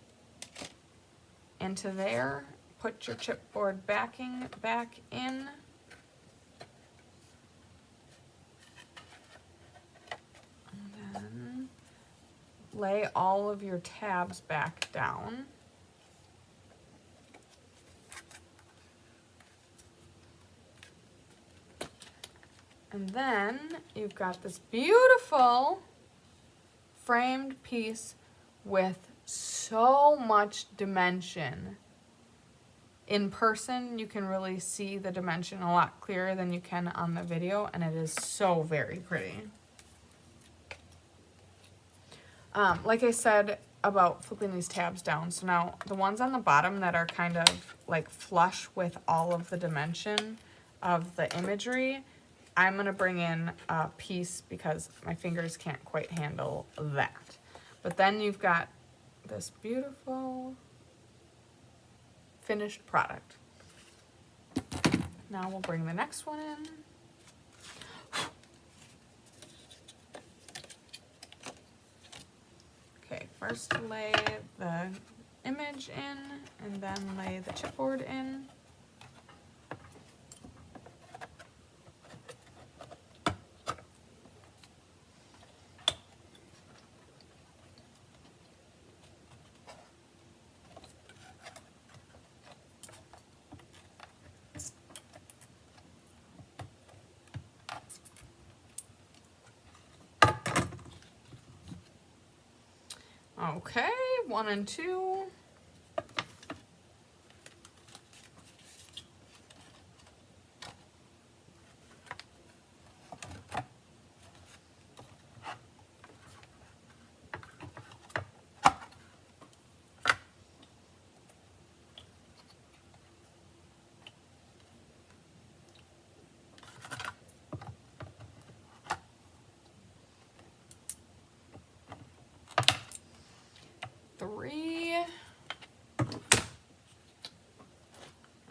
A: into there, put your chipboard backing back in, and then lay all of your tabs back down. And then you've got this beautiful framed piece with so much dimension. In person, you can really see the dimension a lot clearer than you can on the video, and it is so very pretty. Like I said about flipping these tabs down, so now the ones on the bottom that are kind of like flush with all of the dimension of the imagery, I'm gonna bring in a piece because my fingers can't quite handle that. But then you've got this beautiful finished product. Now we'll bring the next one in. Okay, first lay the image in and then lay the chipboard in. Okay, 1 and 2.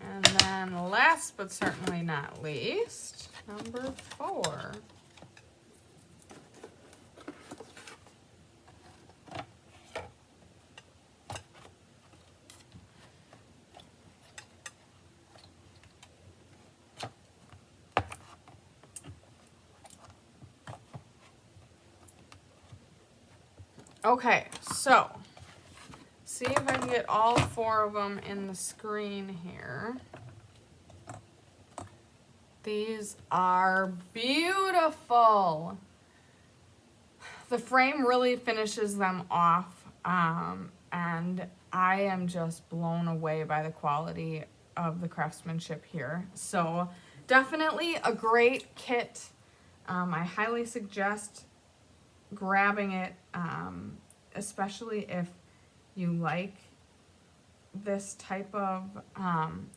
A: And then last but certainly not least, number 4. Okay, so see if I can get all 4 of them in the screen here. These are beautiful. The frame really finishes them off, and I am just blown away by the quality of the craftsmanship here. So definitely a great kit. I highly suggest grabbing it, especially if you like this type of,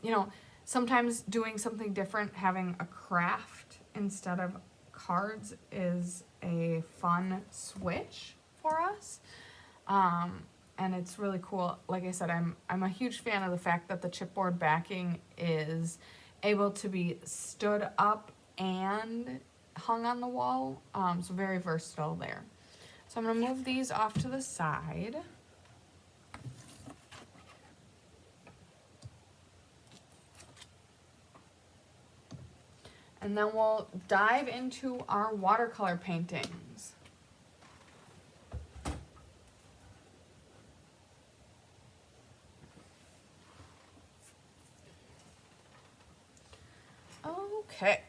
A: you know, sometimes doing something different, having a craft instead of cards is a fun switch for us. And it's really cool. Like I said, I'm a huge fan of the fact that the chipboard backing is able to be stood up and hung on the wall. So very versatile there. So I'm gonna move these off to the side. And then we'll dive into our watercolor paintings. Okay.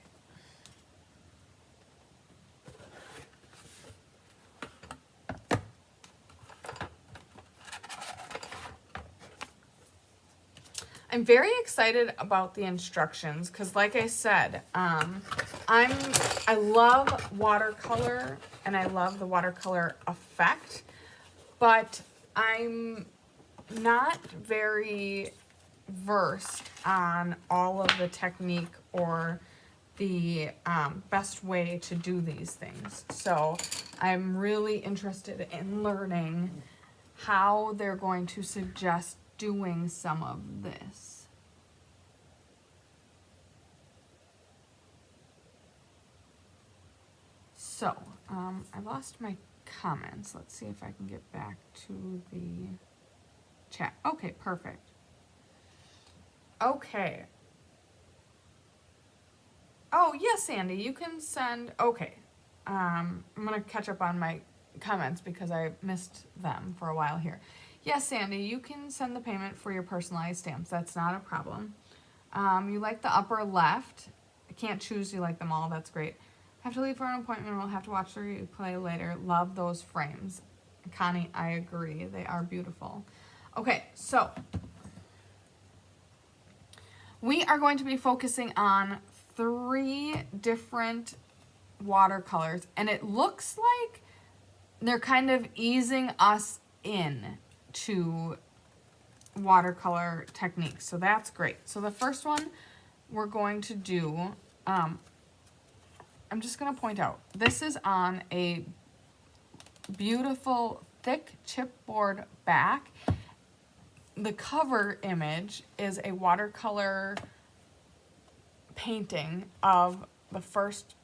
A: I'm very excited about the instructions because, like I said, I love watercolor and I love the watercolor effect, but I'm not very versed on all of the technique or the best way to do these things. So I'm really interested in learning how they're going to suggest doing some of this. So, I lost my comments. Let's see if I can get back to the chat. Okay, perfect. Okay. Oh, yes, Sandy, you can send, okay. I'm gonna catch up on my comments because I missed them for a while here. Yes, Sandy, you can send the payment for your personalized stamps. That's not a problem. You like the upper left. I can't choose you like them all. That's great. Have to leave for an appointment. We'll have to watch the replay later. Love those frames. Connie, I agree. They are beautiful. Okay, so we are going to be focusing on 3 different watercolors, and it looks like they're kind of easing us in to watercolor techniques, so that's great. So the first one we're going to do, I'm just going to point out, this is on a beautiful thick chipboard back. The cover image is a watercolor painting of the first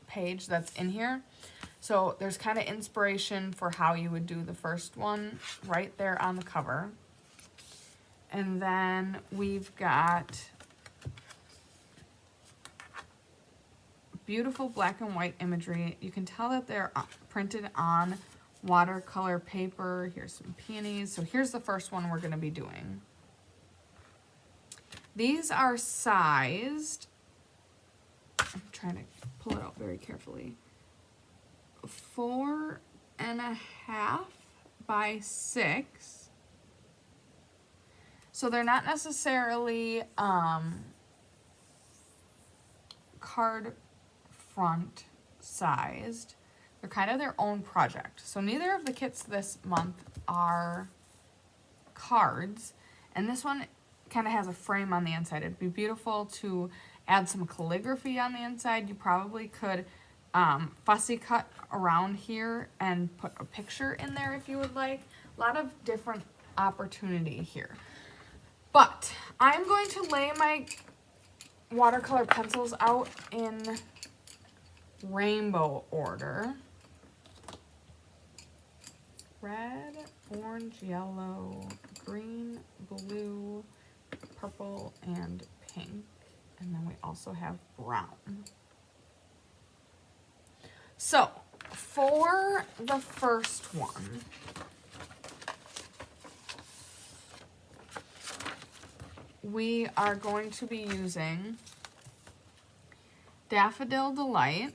A: page that's in here. So there's kind of inspiration for how you would do the first one right there on the cover. And then we've got beautiful black and white imagery. You can tell that they're printed on watercolor paper. Here's some peonies. So here's the first one we're going to be doing. These are sized, I'm trying to pull it out very carefully, 4.5 by 6. So they're not necessarily card front sized. They're kind of their own project. So neither of the kits this month are cards, and this one kind of has a frame on the inside. It'd be beautiful to add some calligraphy on the inside. You probably could fussy cut around here and put a picture in there if you would like. A lot of different opportunity here. But I'm going to lay my watercolor pencils out in rainbow order. Red, orange, yellow, green, blue, purple, and pink. And then we also have brown. So, for the first one, we are going to be using Daffodil Delight,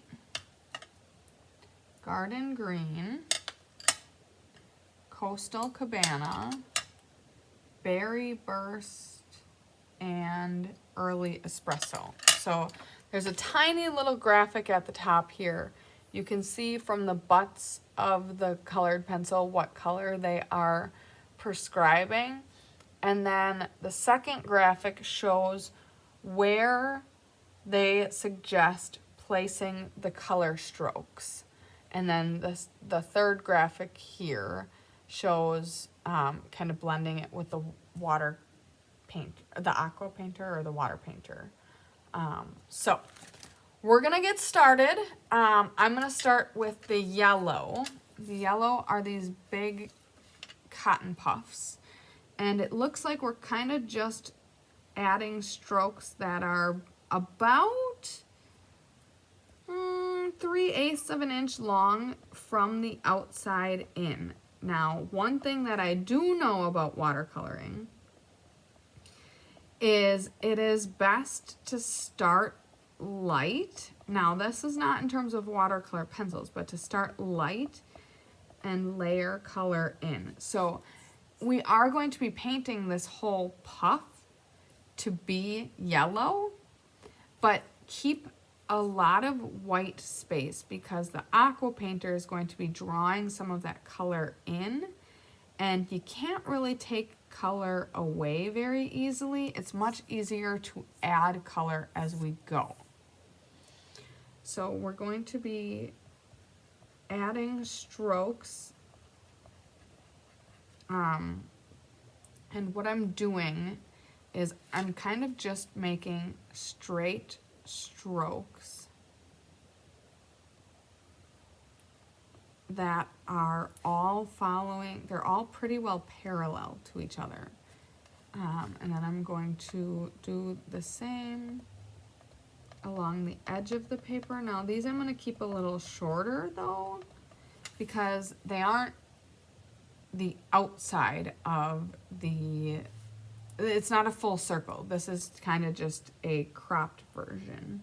A: Garden Green, Coastal Cabana, Berry Burst, and Early Espresso. So there's a tiny little graphic at the top here. You can see from the butts of the colored pencil what color they are prescribing. And then the second graphic shows where they suggest placing the color strokes. And then the third graphic here shows kind of blending it with the water paint, the aqua painter or the water painter. So we're gonna get started. I'm gonna start with the yellow. The yellow are these big cotton puffs. And it looks like we're kind of just adding strokes that are about 3/8 of an inch long from the outside in. Now, one thing that I do know about watercoloring is it is best to start light. Now this is not in terms of watercolor pencils, but to start light and layer color in. So we are going to be painting this whole puff to be yellow, but keep a lot of white space because the aqua painter is going to be drawing some of that color in, and you can't really take color away very easily. It's much easier to add color as we go. So we're going to be adding strokes, and what I'm doing is I'm kind of just making straight strokes that are all following, they're all pretty well parallel to each other. And then I'm going to do the same along the edge of the paper. Now these I'm going to keep a little shorter though, because they aren't the outside of the, it's not a full circle. This is kind of just a cropped version.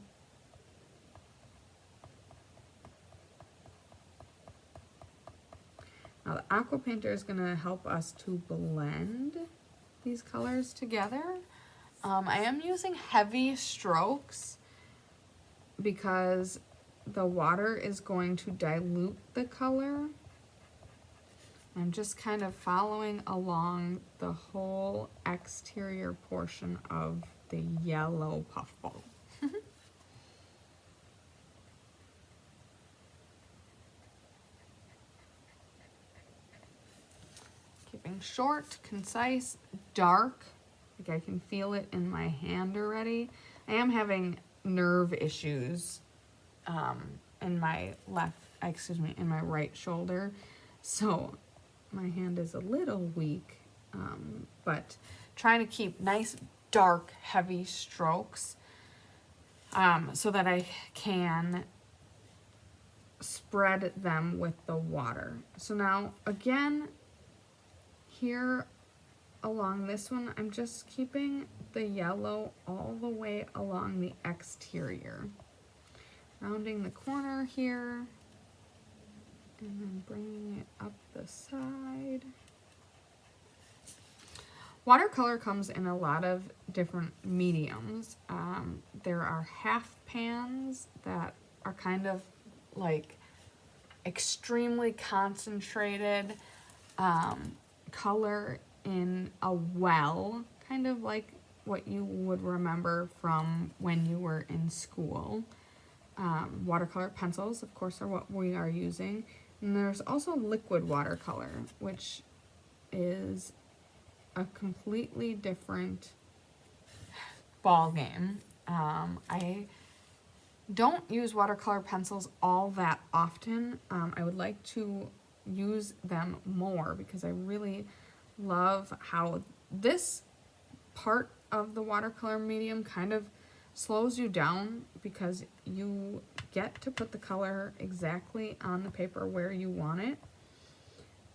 A: Now the aqua painter is going to help us to blend these colors together. I am using heavy strokes because the water is going to dilute the color. I'm just kind of following along the whole exterior portion of the yellow puffball. Keeping short, concise, dark. Like I can feel it in my hand already. I am having nerve issues in my in my right shoulder. So my hand is a little weak, but trying to keep nice, dark, heavy strokes so that I can spread them with the water. So now, again, here along this one, I'm just keeping the yellow all the way along the exterior. Rounding the corner here. And then bringing it up the side. Watercolor comes in a lot of different mediums. There are half pans that are kind of like extremely concentrated color in a well, kind of like what you would remember from when you were in school. Watercolor pencils, of course, are what we are using. And there's also liquid watercolor, which is a completely different ball game. I don't use watercolor pencils all that often. I would like to use them more because I really love how this part of the watercolor medium kind of slows you down because you get to put the color exactly on the paper where you want it,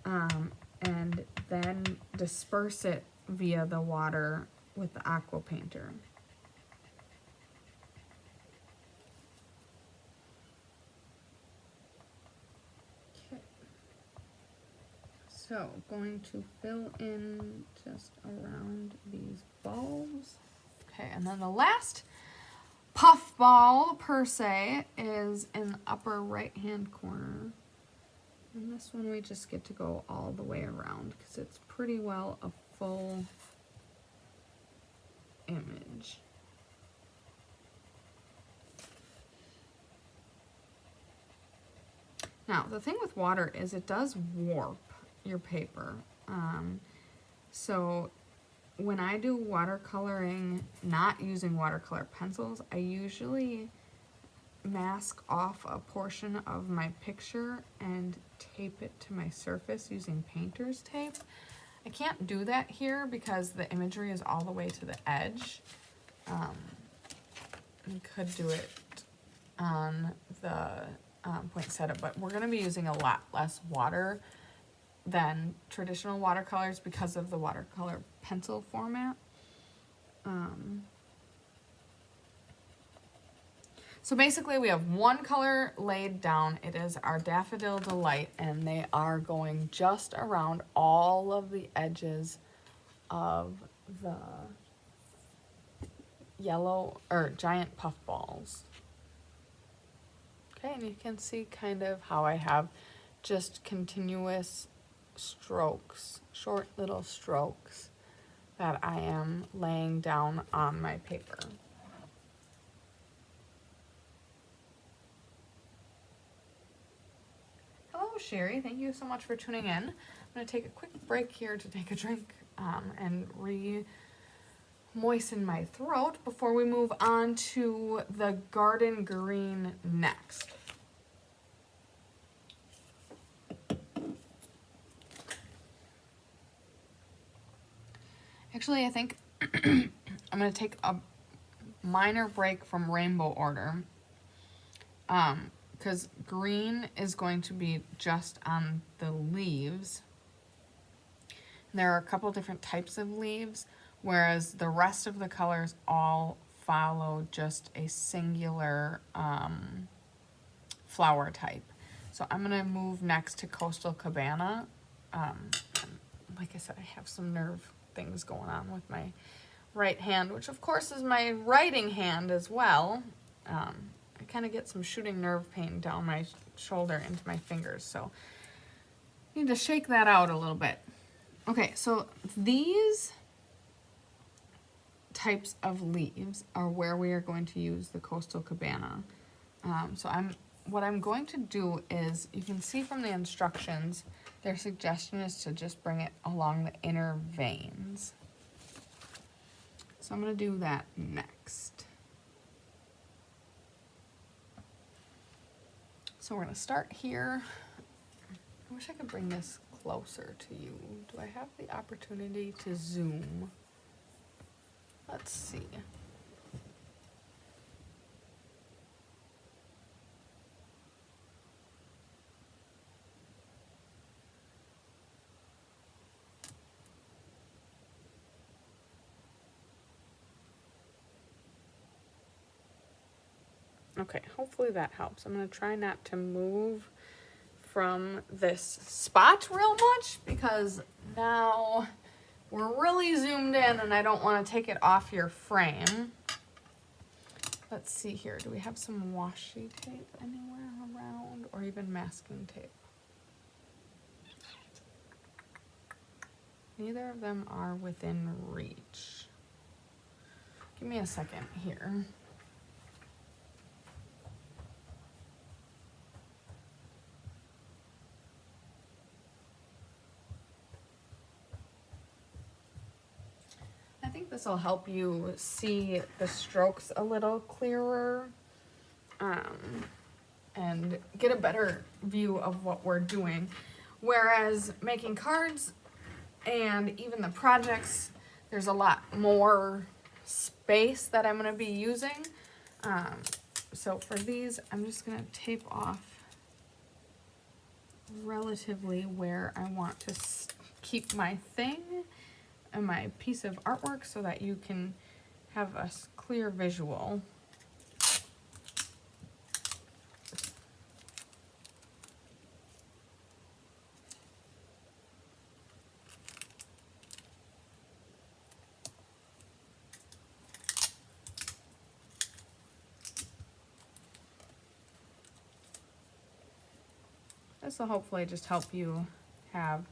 A: and then disperse it via the water with the aqua painter. Okay. So going to fill in just around these bulbs. Okay, and then the last puff ball per se is in the upper right hand corner, and this one we just get to go all the way around because it's pretty well a full image. Now the thing with water is it does warp your paper, so when I do watercoloring not using watercolor pencils, I usually mask off a portion of my picture and tape it to my surface using painter's tape. I can't do that here because the imagery is all the way to the edge. You could do it on the poinsettia, but we're going to be using a lot less water than traditional watercolors because of the watercolor pencil format. So basically we have one color laid down. It is our Daffodil Delight, and they are going just around all of the edges of the yellow or giant puff balls. Okay, and you can see kind of how I have just continuous strokes, short little strokes that I am laying down on my paper. Hello, Sherry. Thank you so much for tuning in. I'm going to take a quick break here to take a drink and moisten my throat before we move on to the garden green next. Actually, I think I'm going to take a minor break from rainbow order because green is going to be just on the leaves. There are a couple different types of leaves, whereas the rest of the colors all follow just a singular flower type. So I'm going to move next to Coastal Cabana. Like I said, I have some nerve things going on with my right hand, which of course is my writing hand as well. I kind of get some shooting nerve pain down my shoulder into my fingers, so I need to shake that out a little bit. Okay, so these types of leaves are where we are going to use the Coastal Cabana. What I'm going to do is, you can see from the instructions, their suggestion is to just bring it along the inner veins. So I'm going to do that next. So we're going to start here. I wish I could bring this closer to you. Do I have the opportunity to zoom? Let's see. Okay, hopefully that helps. I'm going to try not to move from this spot real much because now we're really zoomed in and I don't want to take it off your frame. Let's see here. Do we have some washi tape anywhere around, or even masking tape? Neither of them are within reach. Give me a second here. I think this will help you see the strokes a little clearer and get a better view of what we're doing. Whereas making cards and even the projects, there's a lot more space that I'm going to be using. So for these, I'm just going to tape off relatively where I want to keep my thing and my piece of artwork so that you can have a clear visual. This will hopefully just help you have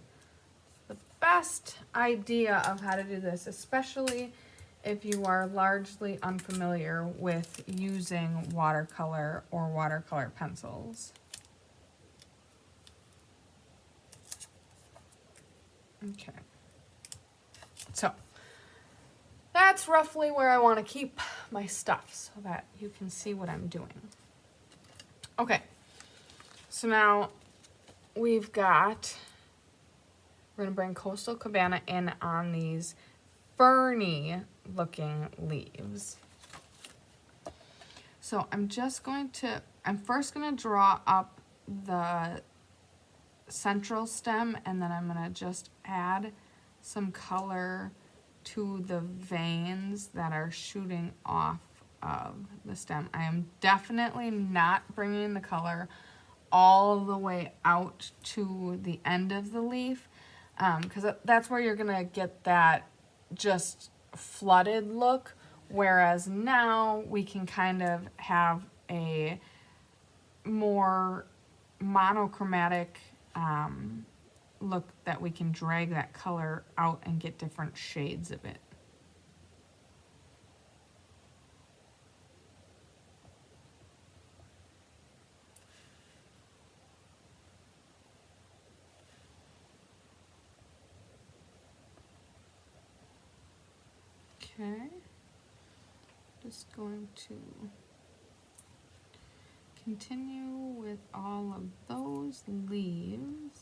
A: the best idea of how to do this, especially if you are largely unfamiliar with using watercolor or watercolor pencils. Okay. So that's roughly where I want to keep my stuff so that you can see what I'm doing. Okay. So now we're going to bring Coastal Cabana in on these ferny looking leaves. So I'm first going to draw up the central stem, and then I'm going to just add some color to the veins that are shooting off of the stem. I am definitely not bringing the color all the way out to the end of the leaf, because that's where you're gonna get that just flooded look, whereas now we can kind of have a more monochromatic look that we can drag that color out and get different shades of it. Okay, just going to continue with all of those leaves.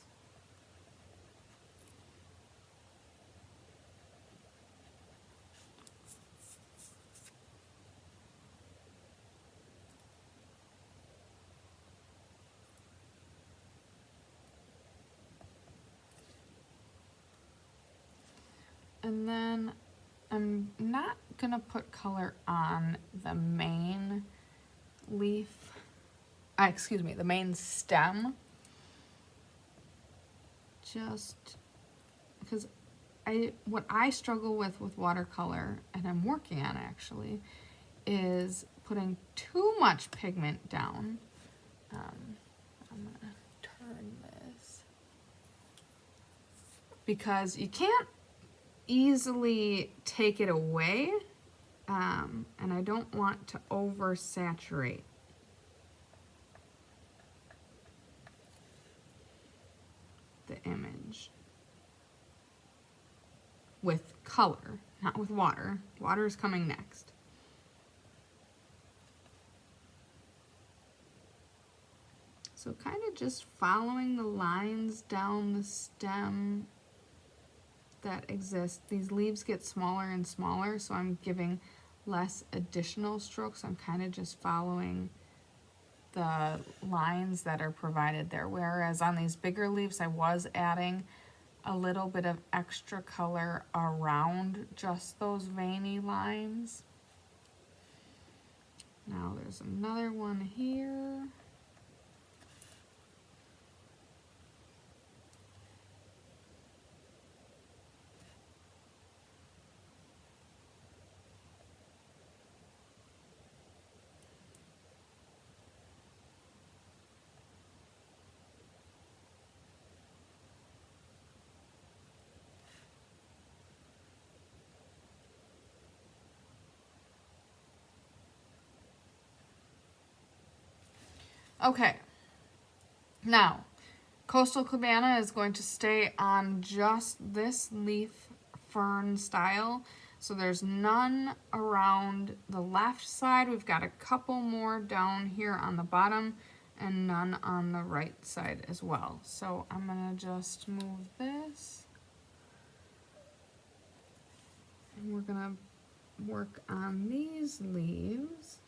A: And then I'm not gonna put color on the main leaf, excuse me, the main stem, just because what I struggle with watercolor, and I'm working on actually, is putting too much pigment down. I'm gonna turn this because you can't easily take it away, and I don't want to oversaturate the image with color, not with water. Water is coming next. So kind of just following the lines down the stem that exist. These leaves get smaller and smaller, so I'm giving less additional strokes. I'm kind of just following the lines that are provided there, whereas on these bigger leaves I was adding a little bit of extra color around just those veiny lines. Now there's another one here. Okay, now Coastal Cabana is going to stay on just this leaf fern style. So there's none around the left side. We've got a couple more down here on the bottom and none on the right side as well. So I'm gonna just move this. And we're gonna work on these leaves.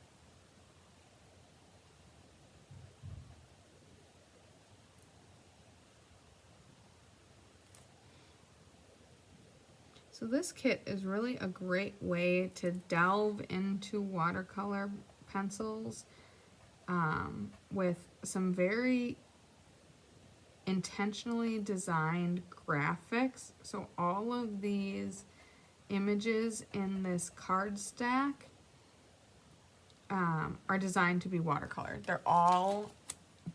A: So this kit is really a great way to delve into watercolor pencils with some very intentionally designed graphics. So all of these images in this card stack are designed to be watercolored. They're all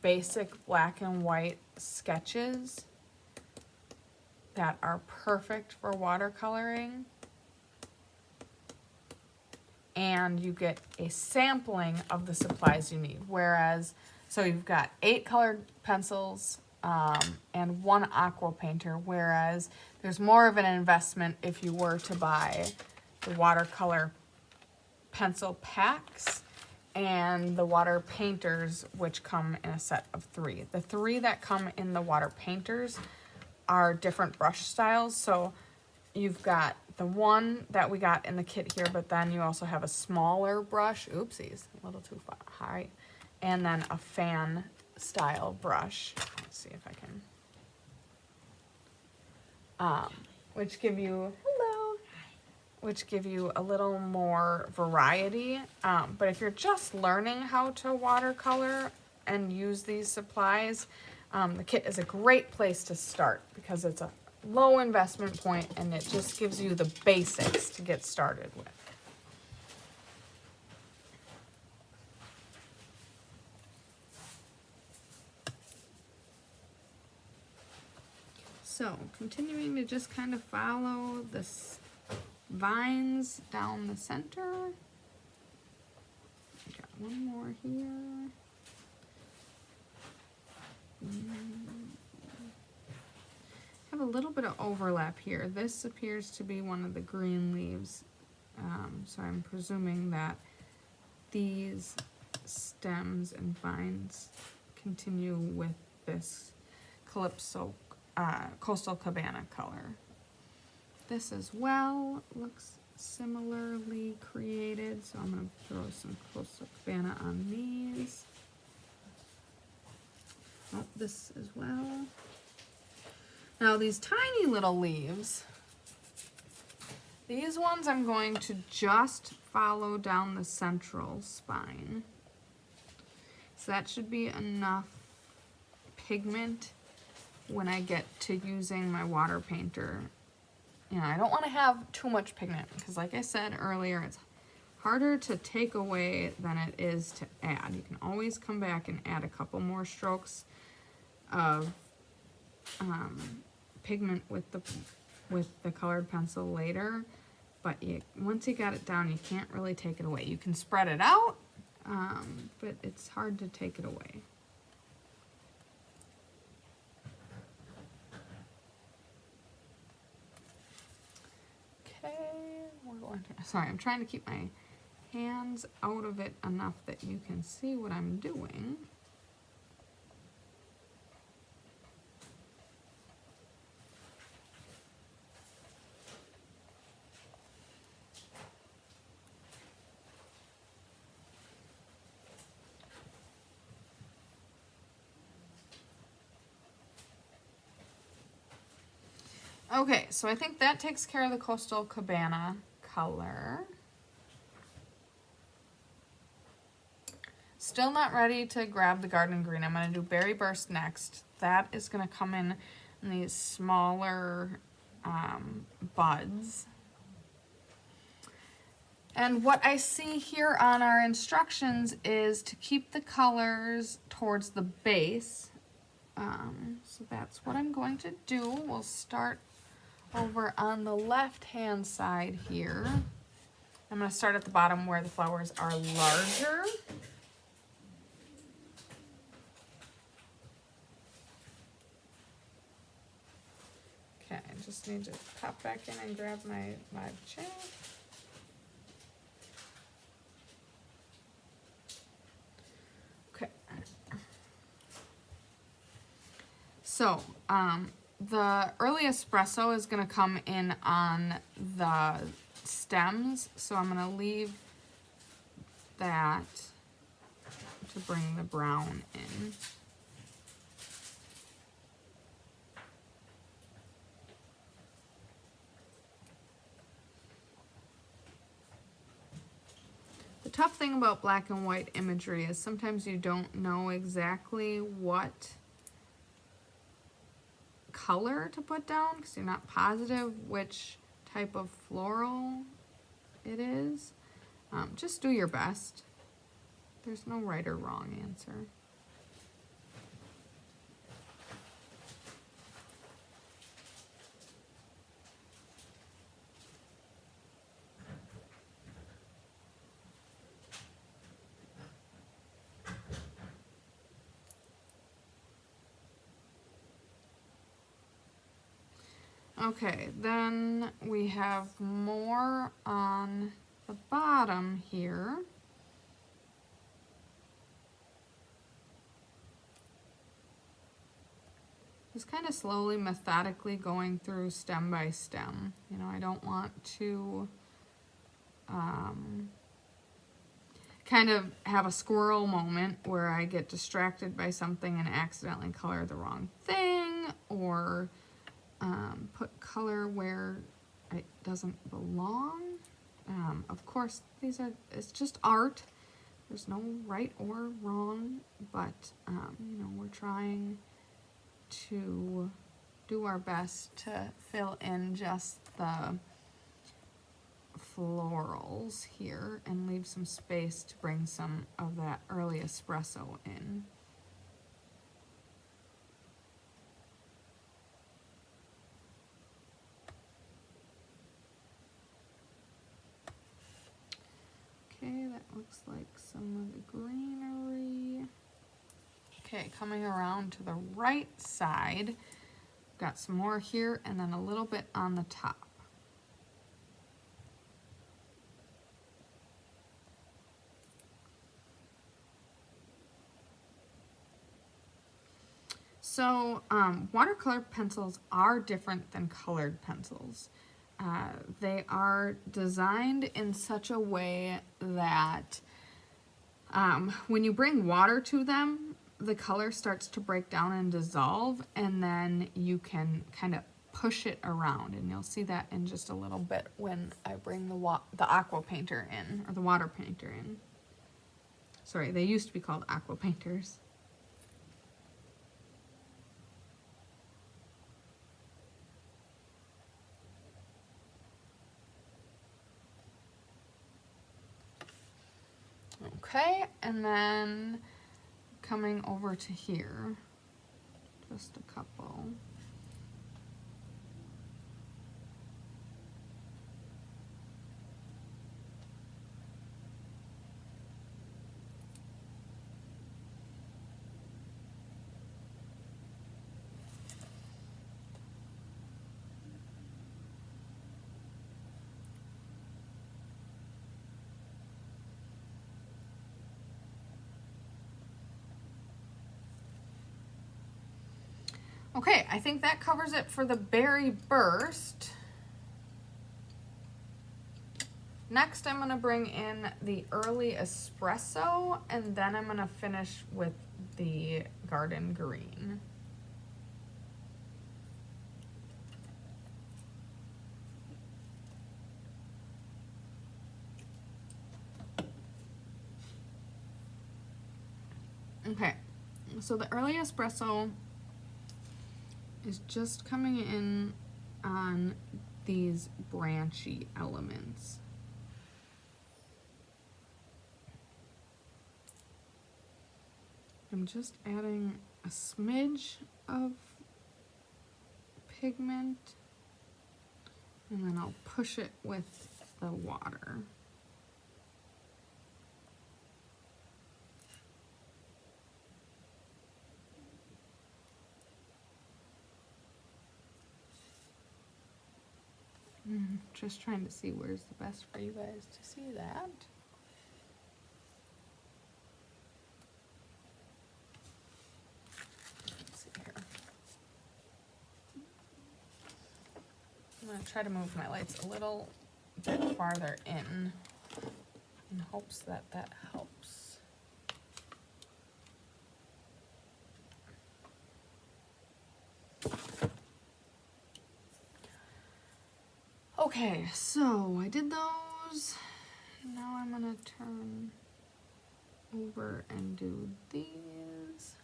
A: basic black and white sketches that are perfect for watercoloring, and you get a sampling of the supplies you need. Whereas, so you've got 8 colored pencils and 1 aqua painter, whereas there's more of an investment if you were to buy the watercolor pencil packs and the water painters, which come in a set of 3. The 3 that come in the water painters are different brush styles. So you've got the one that we got in the kit here, but then you also have a smaller brush, oopsies, a little too high, and then a fan style brush. Let's see if I can, which give you, hello, which give you a little more variety. But if you're just learning how to watercolor and use these supplies, the kit is a great place to start because it's a low investment point and it just gives you the basics to get started with. So, continuing to just kind of follow the vines down the center. Got one more here. Have a little bit of overlap here. This appears to be one of the green leaves, so I'm presuming that these stems and vines continue with this Calypso Coastal Cabana color. This as well looks similarly created, so I'm going to throw some Coastal Cabana on these. Oh, this as well. Now these tiny little leaves, these ones I'm going to just follow down the central spine. So that should be enough pigment when I get to using my water painter. You know, I don't want to have too much pigment because like I said earlier, it's harder to take away than it is to add. You can always come back and add a couple more strokes of pigment with the colored pencil later, but once you got it down, you can't really take it away. You can spread it out, but it's hard to take it away. Sorry, I'm trying to keep my hands out of it enough that you can see what I'm doing. Okay, so I think that takes care of the Coastal Cabana color. Still not ready to grab the Garden Green. I'm going to do Berry Burst next. That is going to come in these smaller buds. And what I see here on our instructions is to keep the colors towards the base. So that's what I'm going to do. We'll start over on the left-hand side here. I'm going to start at the bottom where the flowers are larger. Okay, I just need to pop back in and grab my live chat. Okay. So, the early espresso is going to come in on the stems, so I'm going to leave that to bring the brown in. The tough thing about black and white imagery is sometimes you don't know exactly what color to put down because you're not positive which type of floral it is. Just do your best. There's no right or wrong answer. Okay, then we have more on the bottom here. Just kind of slowly, methodically going through stem by stem. You know, I don't want to kind of have a squirrel moment where I get distracted by something and accidentally color the wrong thing, or put color where it doesn't belong. Of course, it's just art. There's no right or wrong, but, you know, we're trying to do our best to fill in just the florals here and leave some space to bring some of that early espresso in. Okay, that looks like some of the greenery. Okay, coming around to the right side, got some more here and then a little bit on the top. So watercolor pencils are different than colored pencils. They are designed in such a way that when you bring water to them, the color starts to break down and dissolve, and then you can kind of push it around, and you'll see that in just a little bit when I bring the aqua painter in, or the water painter in. Sorry, they used to be called aqua painters. Okay, and then coming over to here, just a couple. Okay, I think that covers it for the berry burst. Next, I'm gonna bring in the early espresso, and then I'm gonna finish with the garden green. Okay, so the early espresso is just coming in on these branchy elements. I'm just adding a smidge of pigment, and then I'll push it with the water. Just trying to see where's the best for you guys to see that. Let's see here. I'm going to try to move my lights a little bit farther in hopes that that helps. Okay, so I did those. Now I'm gonna turn over and do these.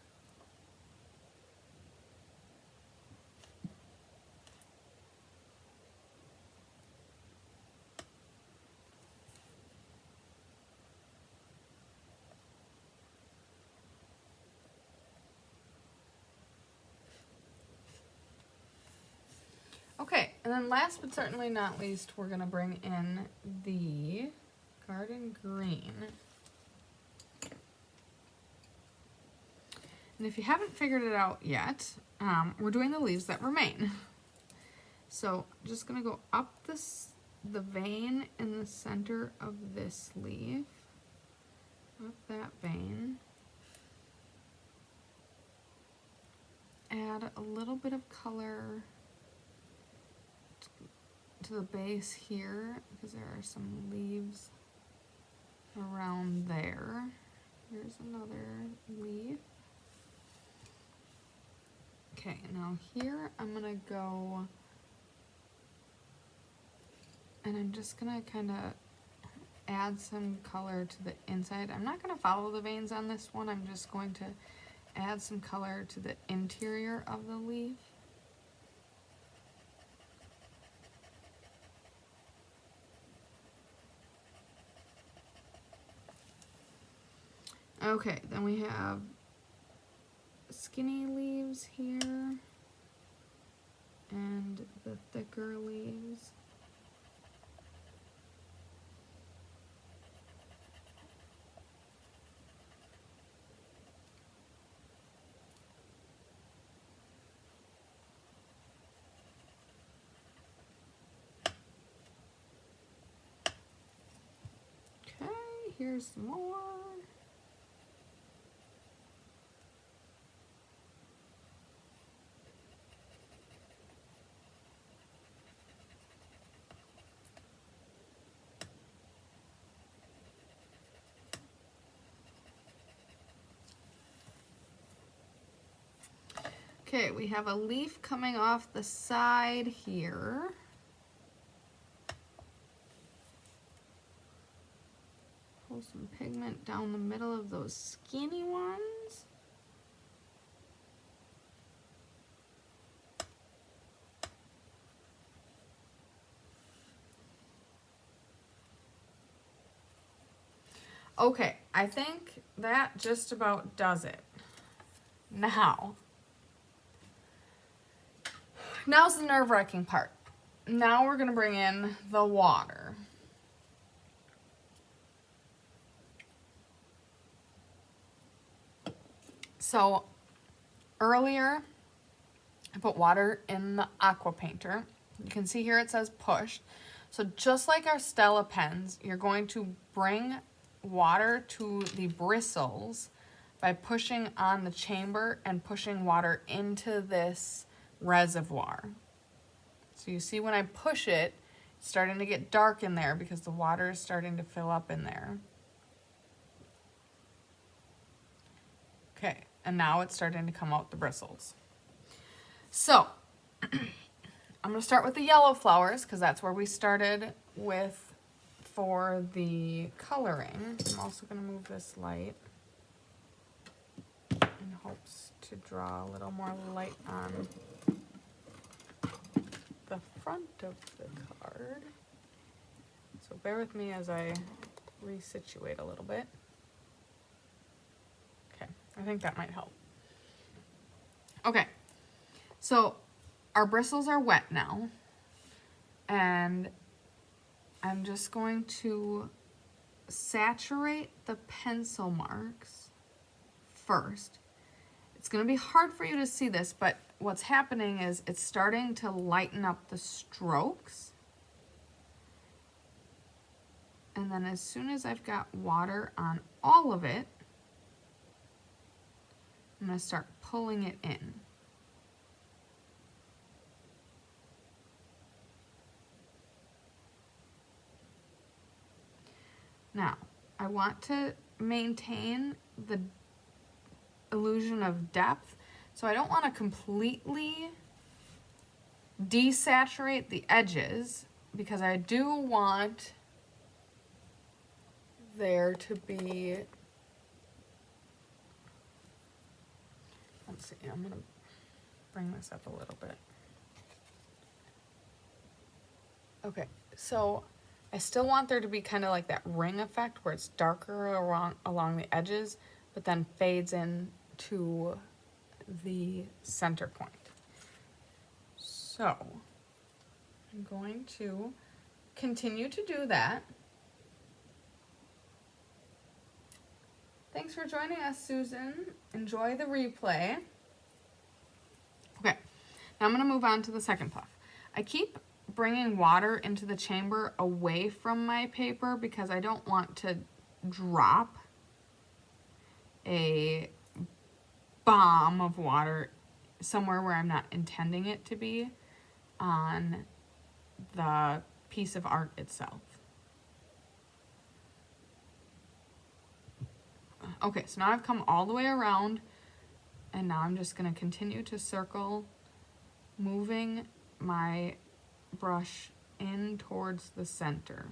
A: Okay, and then last but certainly not least, we're gonna bring in the garden green. And if you haven't figured it out yet, we're doing the leaves that remain. So I'm just gonna go up the vein in the center of this leaf, up that vein, add a little bit of color to the base here because there are some leaves around there. Here's another leaf. Okay, now here I'm gonna go and I'm just gonna kind of add some color to the inside. I'm not going to follow the veins on this one. I'm just going to add some color to the interior of the leaf. Okay, then we have skinny leaves here and the thicker leaves. Okay, here's some more. Okay, we have a leaf coming off the side here. Pull some pigment down the middle of those skinny ones. Okay, I think that just about does it. Now's the nerve-wracking part. Now we're gonna bring in the water. So earlier, I put water in the aqua painter. You can see here it says push. So just like our Stella pens, you're going to bring water to the bristles by pushing on the chamber and pushing water into this reservoir. So you see when I push it, it's starting to get dark in there because the water is starting to fill up in there. Okay, and now it's starting to come out the bristles. So I'm going to start with the yellow flowers because that's where we started with for the coloring. I'm also going to move this light in hopes to draw a little more light on the front of the card. So bear with me as I resituate a little bit. Okay, I think that might help. Okay, so our bristles are wet now, and I'm just going to saturate the pencil marks first. It's going to be hard for you to see this, but what's happening is it's starting to lighten up the strokes. And then as soon as I've got water on all of it, I'm going to start pulling it in. Now, I want to maintain the illusion of depth, so I don't want to completely desaturate the edges because I do want there to be, let's see, I'm going to bring this up a little bit. Okay, so I still want there to be kind of like that ring effect where it's darker along the edges, but then fades in to the center point. So I'm going to continue to do that. Thanks for joining us, Susan. Enjoy the replay. Okay, now I'm going to move on to the second puff. I keep bringing water into the chamber away from my paper because I don't want to drop a bomb of water somewhere where I'm not intending it to be on the piece of art itself. Okay, so now I've come all the way around, and now I'm just going to continue to circle, moving my brush in towards the center.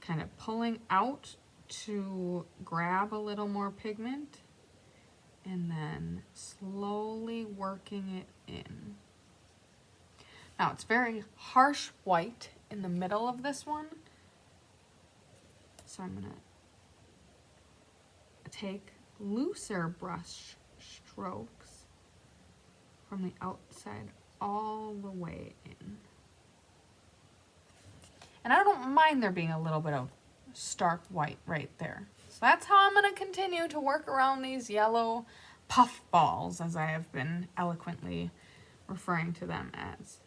A: kind of pulling out to grab a little more pigment and then slowly working it in. Now it's very harsh white in the middle of this one, so I'm gonna take looser brush strokes from the outside all the way in. And I don't mind there being a little bit of stark white right there. So that's how I'm going to continue to work around these yellow puff balls, as I have been eloquently referring to them as.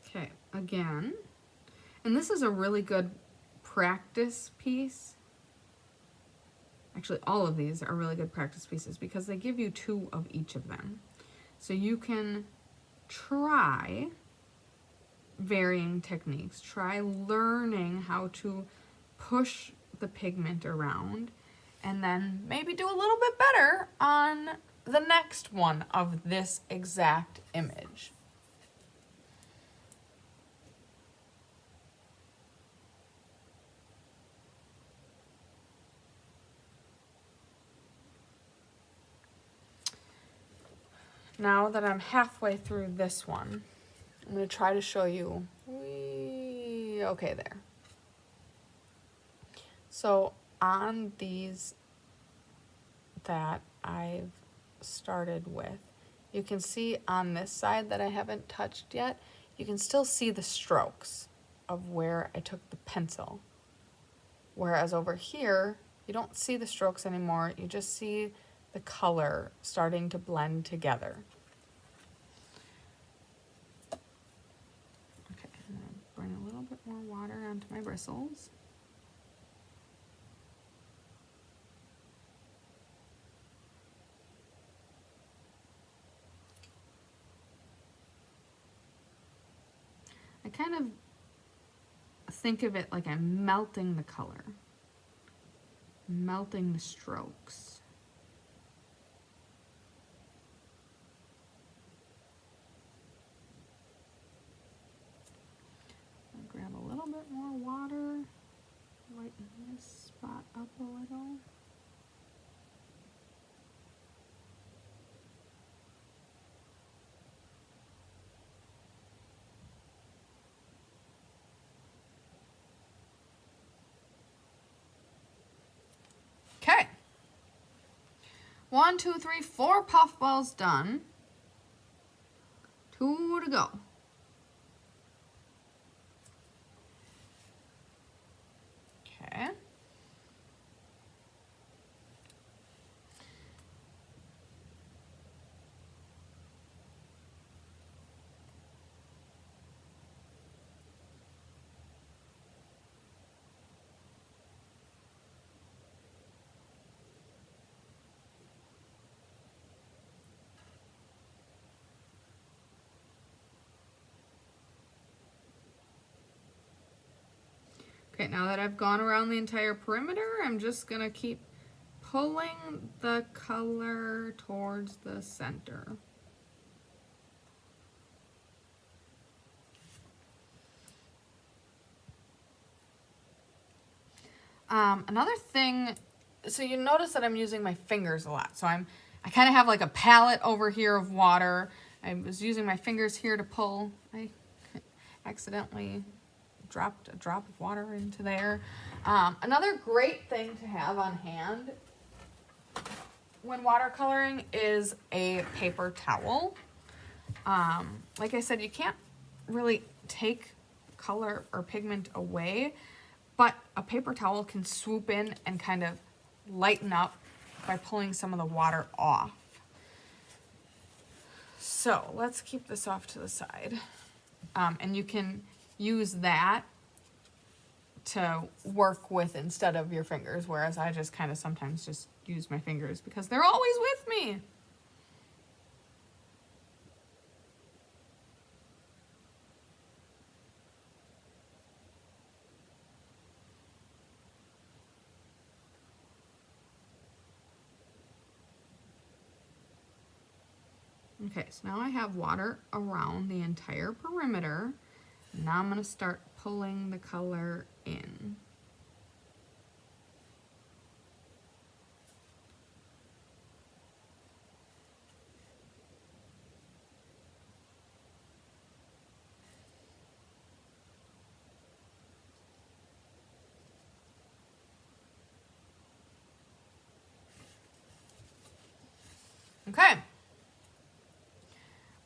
A: Okay, again, and this is a really good practice piece. Actually, all of these are really good practice pieces because they give you 2 of each of them. So you can try varying techniques, try learning how to push the pigment around, and then maybe do a little bit better on the next one of this exact image. Now that I'm halfway through this one, I'm going to try to show you, okay there. So on these that I've started with, you can see on this side that I haven't touched yet, you can still see the strokes of where I took the pencil. Whereas over here, you don't see the strokes anymore, you just see the color starting to blend together. Okay, I'm going to bring a little bit more water onto my bristles. I kind of think of it like I'm melting the color, melting the strokes. Grab a little bit more water, lighten this spot up a little. Okay. 1, 2, 3, 4 puff balls done. 2 to go. Okay. Okay, now that I've gone around the entire perimeter, I'm just gonna keep pulling the color towards the center. Another thing, so you notice that I'm using my fingers a lot. So I kind of have like a palette over here of water. I was using my fingers here to pull. I accidentally dropped a drop of water into there. Another great thing to have on hand when watercoloring is a paper towel. Like I said, you can't really take color or pigment away, but a paper towel can swoop in and kind of lighten up by pulling some of the water off. So let's keep this off to the side. And you can use that to work with instead of your fingers, whereas I just kind of sometimes just use my fingers because they're always with me. Okay, so now I have water around the entire perimeter. Now I'm going to start pulling the color in. Okay.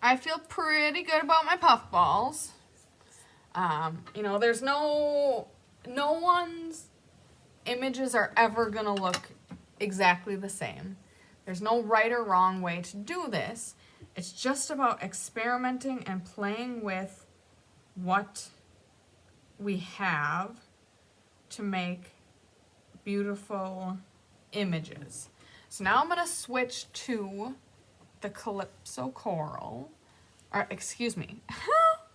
A: I feel pretty good about my puff balls. You know, there's no one's images are ever gonna look exactly the same. There's no right or wrong way to do this. It's just about experimenting and playing with what we have to make beautiful images. So now I'm gonna switch to the Calypso Coral, or excuse me,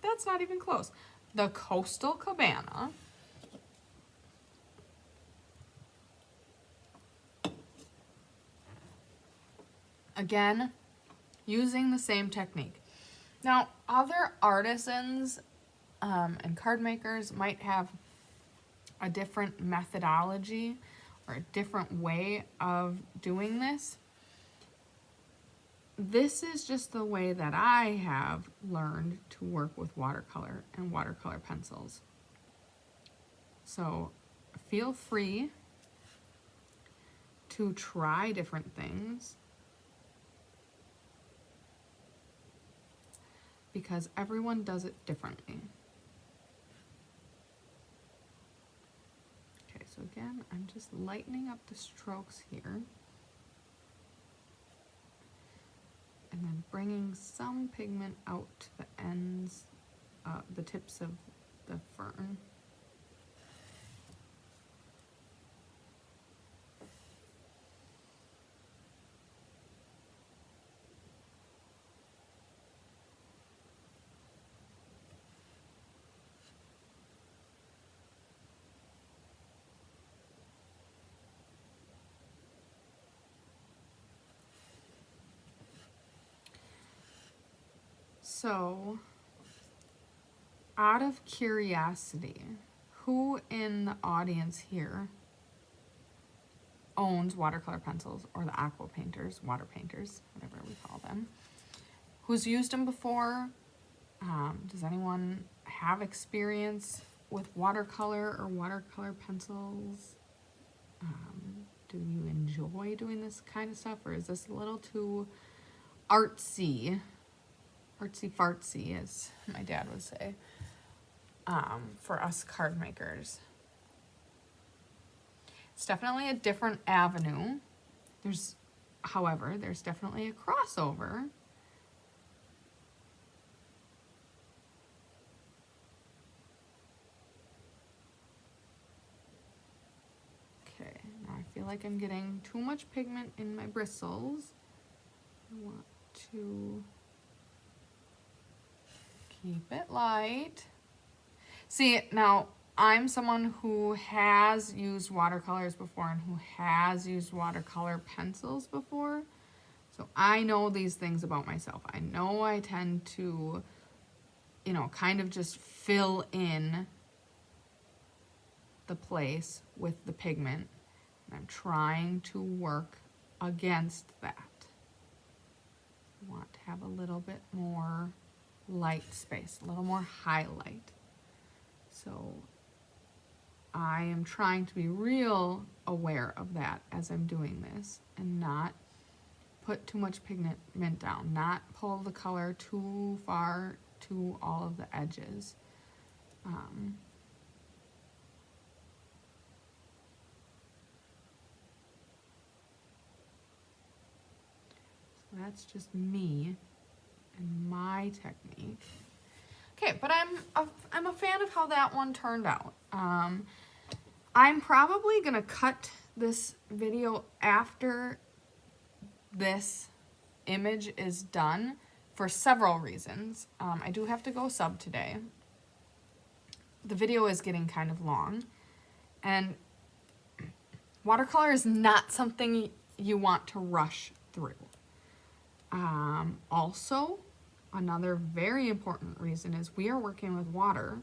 A: that's not even close. The Coastal Cabana. Again, using the same technique. Now, other artisans and card makers might have a different methodology or a different way of doing this. This is just the way that I have learned to work with watercolor and watercolor pencils. So feel free to try different things because everyone does it differently. Okay, so again, I'm just lightening up the strokes here. And then bringing some pigment out to the ends, the tips of the fern. So, out of curiosity, who in the audience here owns watercolor pencils or the aqua painters, water painters, whatever we call them? Who's used them before? Does anyone have experience with watercolor or watercolor pencils? Do you enjoy doing this kind of stuff, or is this a little too artsy? Artsy fartsy, as my dad would say, for us card makers. It's definitely a different avenue. However, there's definitely a crossover. Okay, now I feel like I'm getting too much pigment in my bristles. I want to keep it light. See, now I'm someone who has used watercolors before and who has used watercolor pencils before. So I know these things about myself. I know I tend to, you know, kind of just fill in the place with the pigment. And I'm trying to work against that. I want to have a little bit more light space, a little more highlight. So I am trying to be real aware of that as I'm doing this and not put too much pigment down, not pull the color too far to all of the edges. So that's just me and my technique. Okay, but I'm a fan of how that one turned out. I'm probably gonna cut this video after this image is done for several reasons. I do have to go sub today. The video is getting kind of long, and watercolor is not something you want to rush through. Also, another very important reason is we are working with water,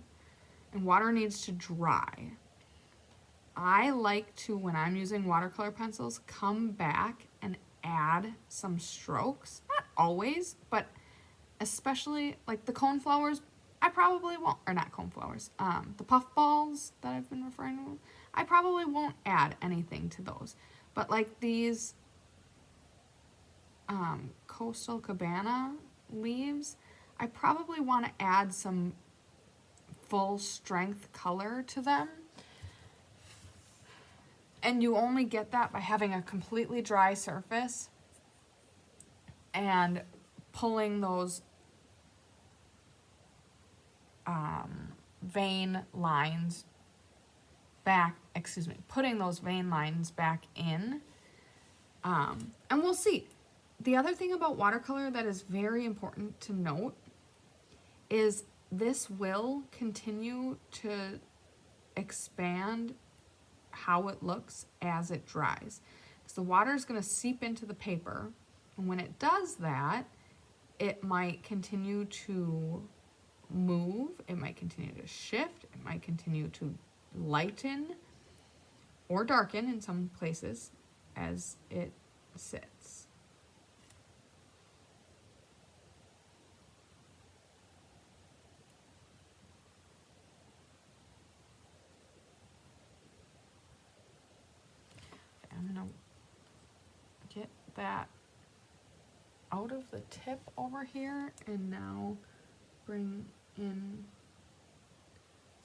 A: and water needs to dry. I like to, when I'm using watercolor pencils, come back and add some strokes. Not always, but especially like the cone flowers, I probably won't, or not cone flowers, the puff balls that I've been referring to, I probably won't add anything to those. But like these Coastal Cabana leaves, I probably want to add some full strength color to them. And you only get that by having a completely dry surface and pulling those vein lines back, putting those vein lines back in. And we'll see. The other thing about watercolor that is very important to note is this will continue to expand how it looks as it dries. Because the water is going to seep into the paper, and when it does that, it might continue to move, it might continue to shift, it might continue to lighten or darken in some places as it sits. I'm gonna get that out of the tip over here and now bring in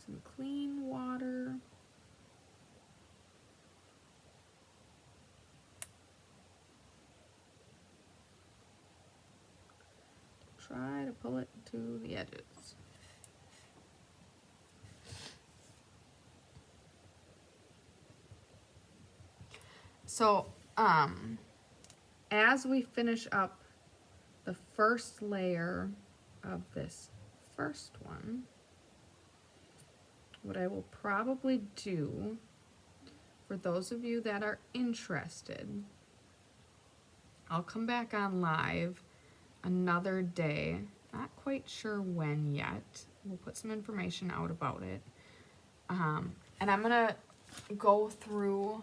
A: some clean water. Try to pull it to the edges. So, as we finish up the first layer of this first one, what I will probably do, for those of you that are interested, I'll come back on live another day, not quite sure when yet. We'll put some information out about it. And I'm gonna go through,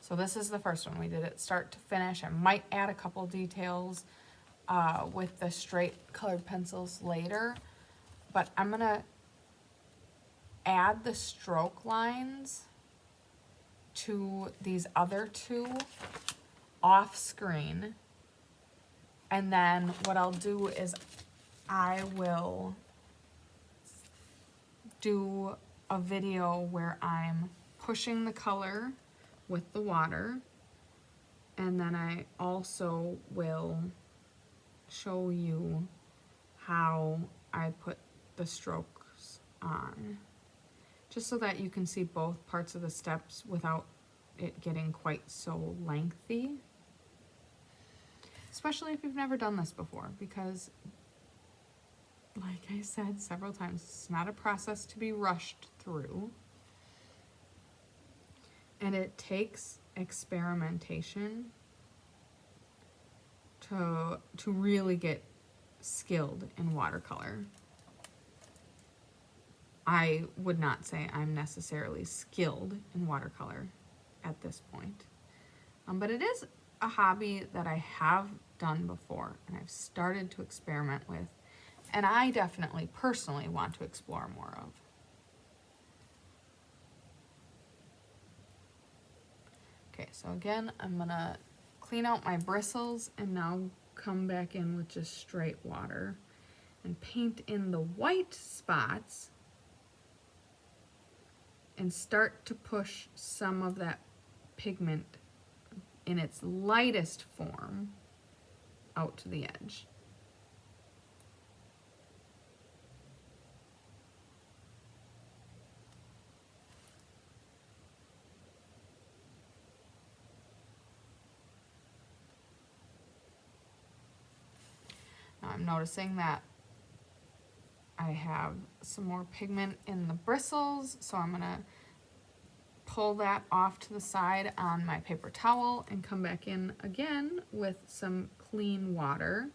A: so this is the first one. We did it start to finish. I might add a couple details with the straight colored pencils later, but I'm gonna add the stroke lines to these other two off screen. And then what I'll do is I will do a video where I'm pushing the color with the water, and then I also will show you how I put the strokes on, just so that you can see both parts of the steps without it getting quite so lengthy. Especially if you've never done this before, because like I said several times, it's not a process to be rushed through. And it takes experimentation to really get skilled in watercolor. I would not say I'm necessarily skilled in watercolor at this point. But it is a hobby that I have done before and I've started to experiment with, and I definitely personally want to explore more of. Okay, so again, I'm gonna clean out my bristles and now come back in with just straight water and paint in the white spots and start to push some of that pigment in its lightest form out to the edge. Now I'm noticing that I have some more pigment in the bristles, so I'm gonna pull that off to the side on my paper towel and come back in again with some clean water.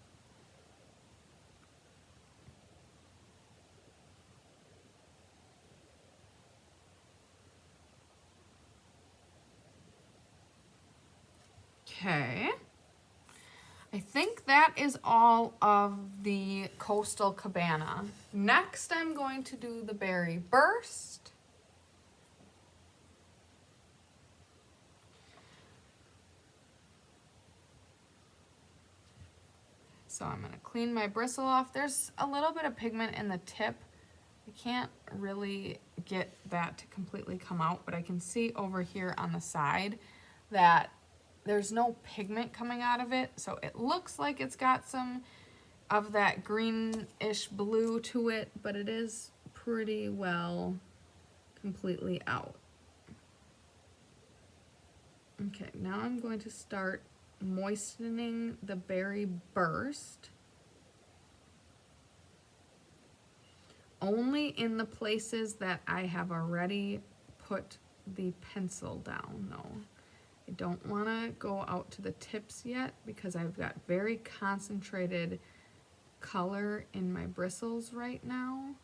A: Okay. I think that is all of the Coastal Cabana. Next, I'm going to do the Berry Burst. So I'm going to clean my bristle off. There's a little bit of pigment in the tip. I can't really get that to completely come out, but I can see over here on the side that there's no pigment coming out of it. So it looks like it's got some of that greenish blue to it, but it is pretty well completely out. Okay, now I'm going to start moistening the Berry Burst. Only in the places that I have already put the pencil down, though. I don't want to go out to the tips yet because I've got very concentrated color in my bristles right now.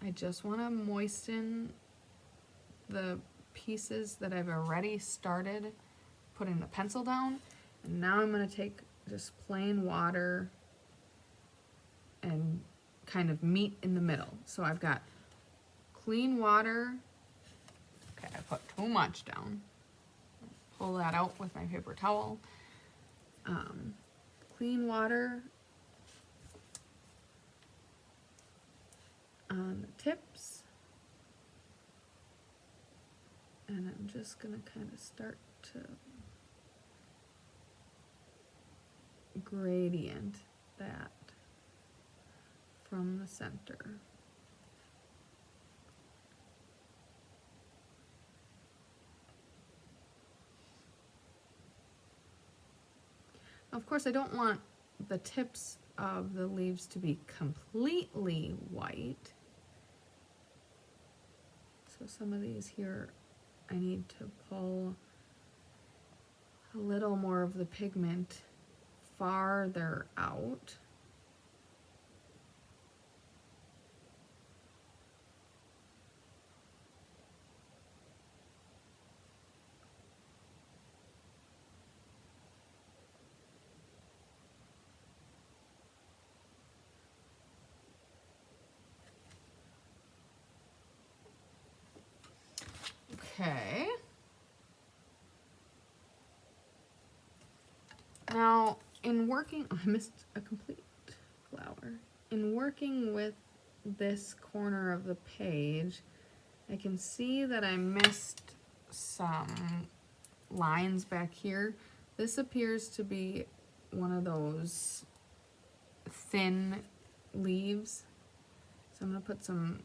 A: I just want to moisten the pieces that I've already started putting the pencil down. And now I'm going to take just plain water and kind of meet in the middle. So I've got clean water. Okay, I put too much down. Pull that out with my paper towel. Clean water on the tips. And I'm just gonna kind of start to gradient that from the center. Of course, I don't want the tips of the leaves to be completely white. So some of these here, I need to pull a little more of the pigment farther out. Okay. Now, in working, oh, I missed a complete flower. In working with this corner of the page, I can see that I missed some lines back here. This appears to be one of those thin leaves. So I'm going to put some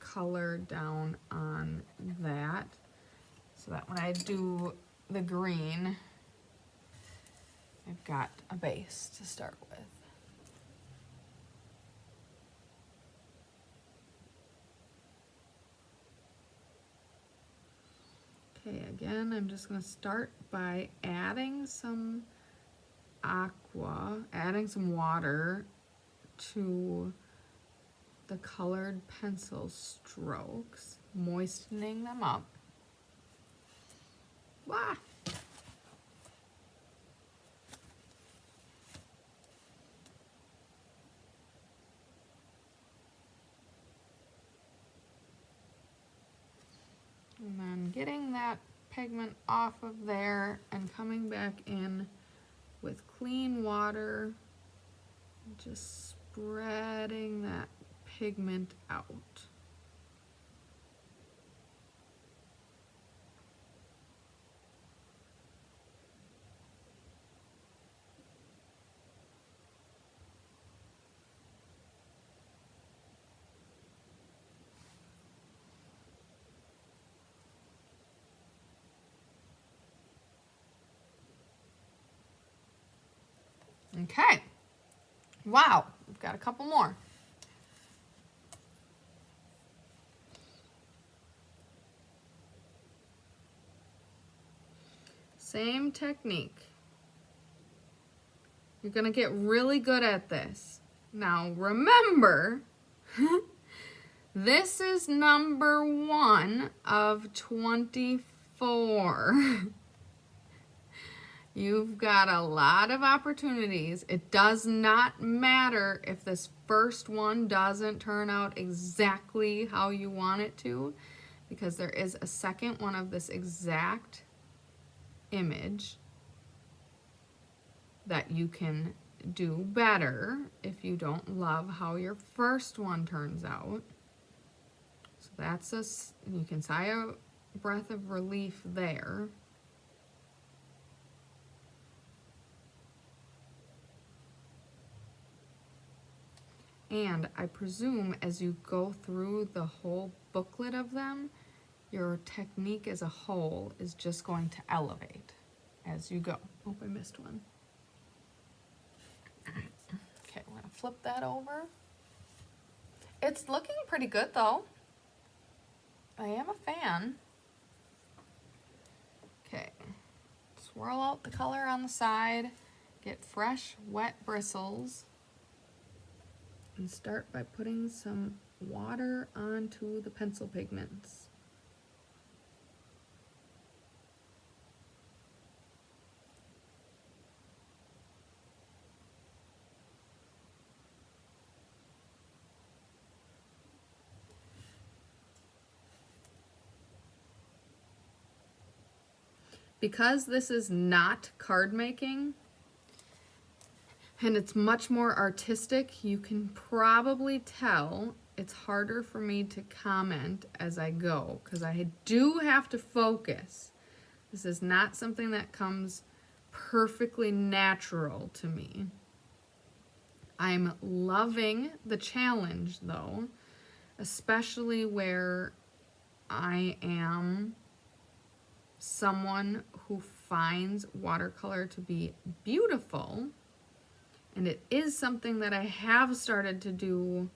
A: color down on that so that when I do the green, I've got a base to start with. Okay, again, I'm just going to start by adding some adding some water to the colored pencil strokes, moistening them up. Wah! And then getting that pigment off of there and coming back in with clean water, just spreading that pigment out. Okay, wow, we've got a couple more. Same technique. You're gonna get really good at this. Now remember, this is number 1 of 24. You've got a lot of opportunities. It does not matter if this first one doesn't turn out exactly how you want it to, because there is a second one of this exact image that you can do better if you don't love how your first one turns out. So that's you can sigh a breath of relief there. And I presume as you go through the whole booklet of them, your technique as a whole is just going to elevate as you go. Oh, I missed one. Okay, we're gonna flip that over. It's looking pretty good though. I am a fan. Okay, swirl out the color on the side, get fresh, wet bristles, and start by putting some water onto the pencil pigments. Because this is not card making, and it's much more artistic, you can probably tell it's harder for me to comment as I go, because I do have to focus. This is not something that comes perfectly natural to me. I'm loving the challenge though, especially where I am someone who finds watercolor to be beautiful, and it is something that I have started to do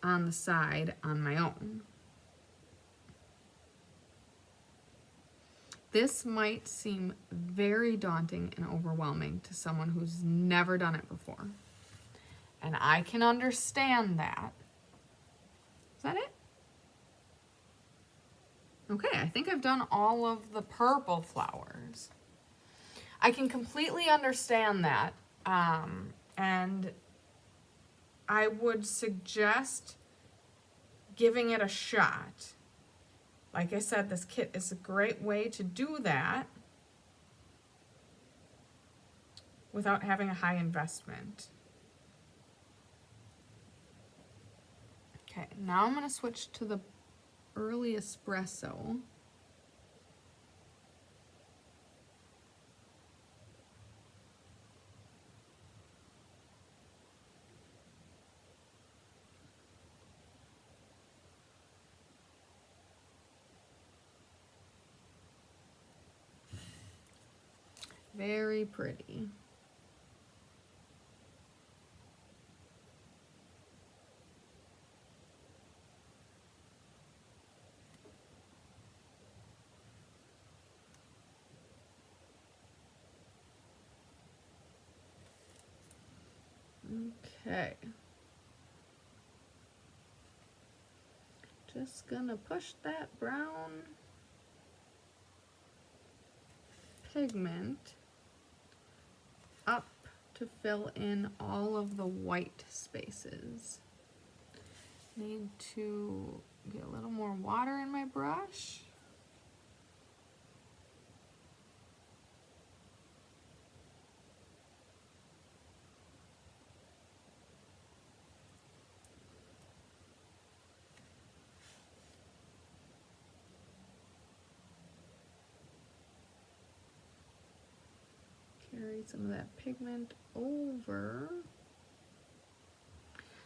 A: on the side on my own. This might seem very daunting and overwhelming to someone who's never done it before, and I can understand that. Is that it? Okay, I think I've done all of the purple flowers. I can completely understand that, and I would suggest giving it a shot. Like I said, this kit is a great way to do that without having a high investment. Okay, now I'm going to switch to the early espresso. Very pretty. Okay. Just gonna push that brown pigment up to fill in all of the white spaces. Need to get a little more water in my brush. Carry some of that pigment over.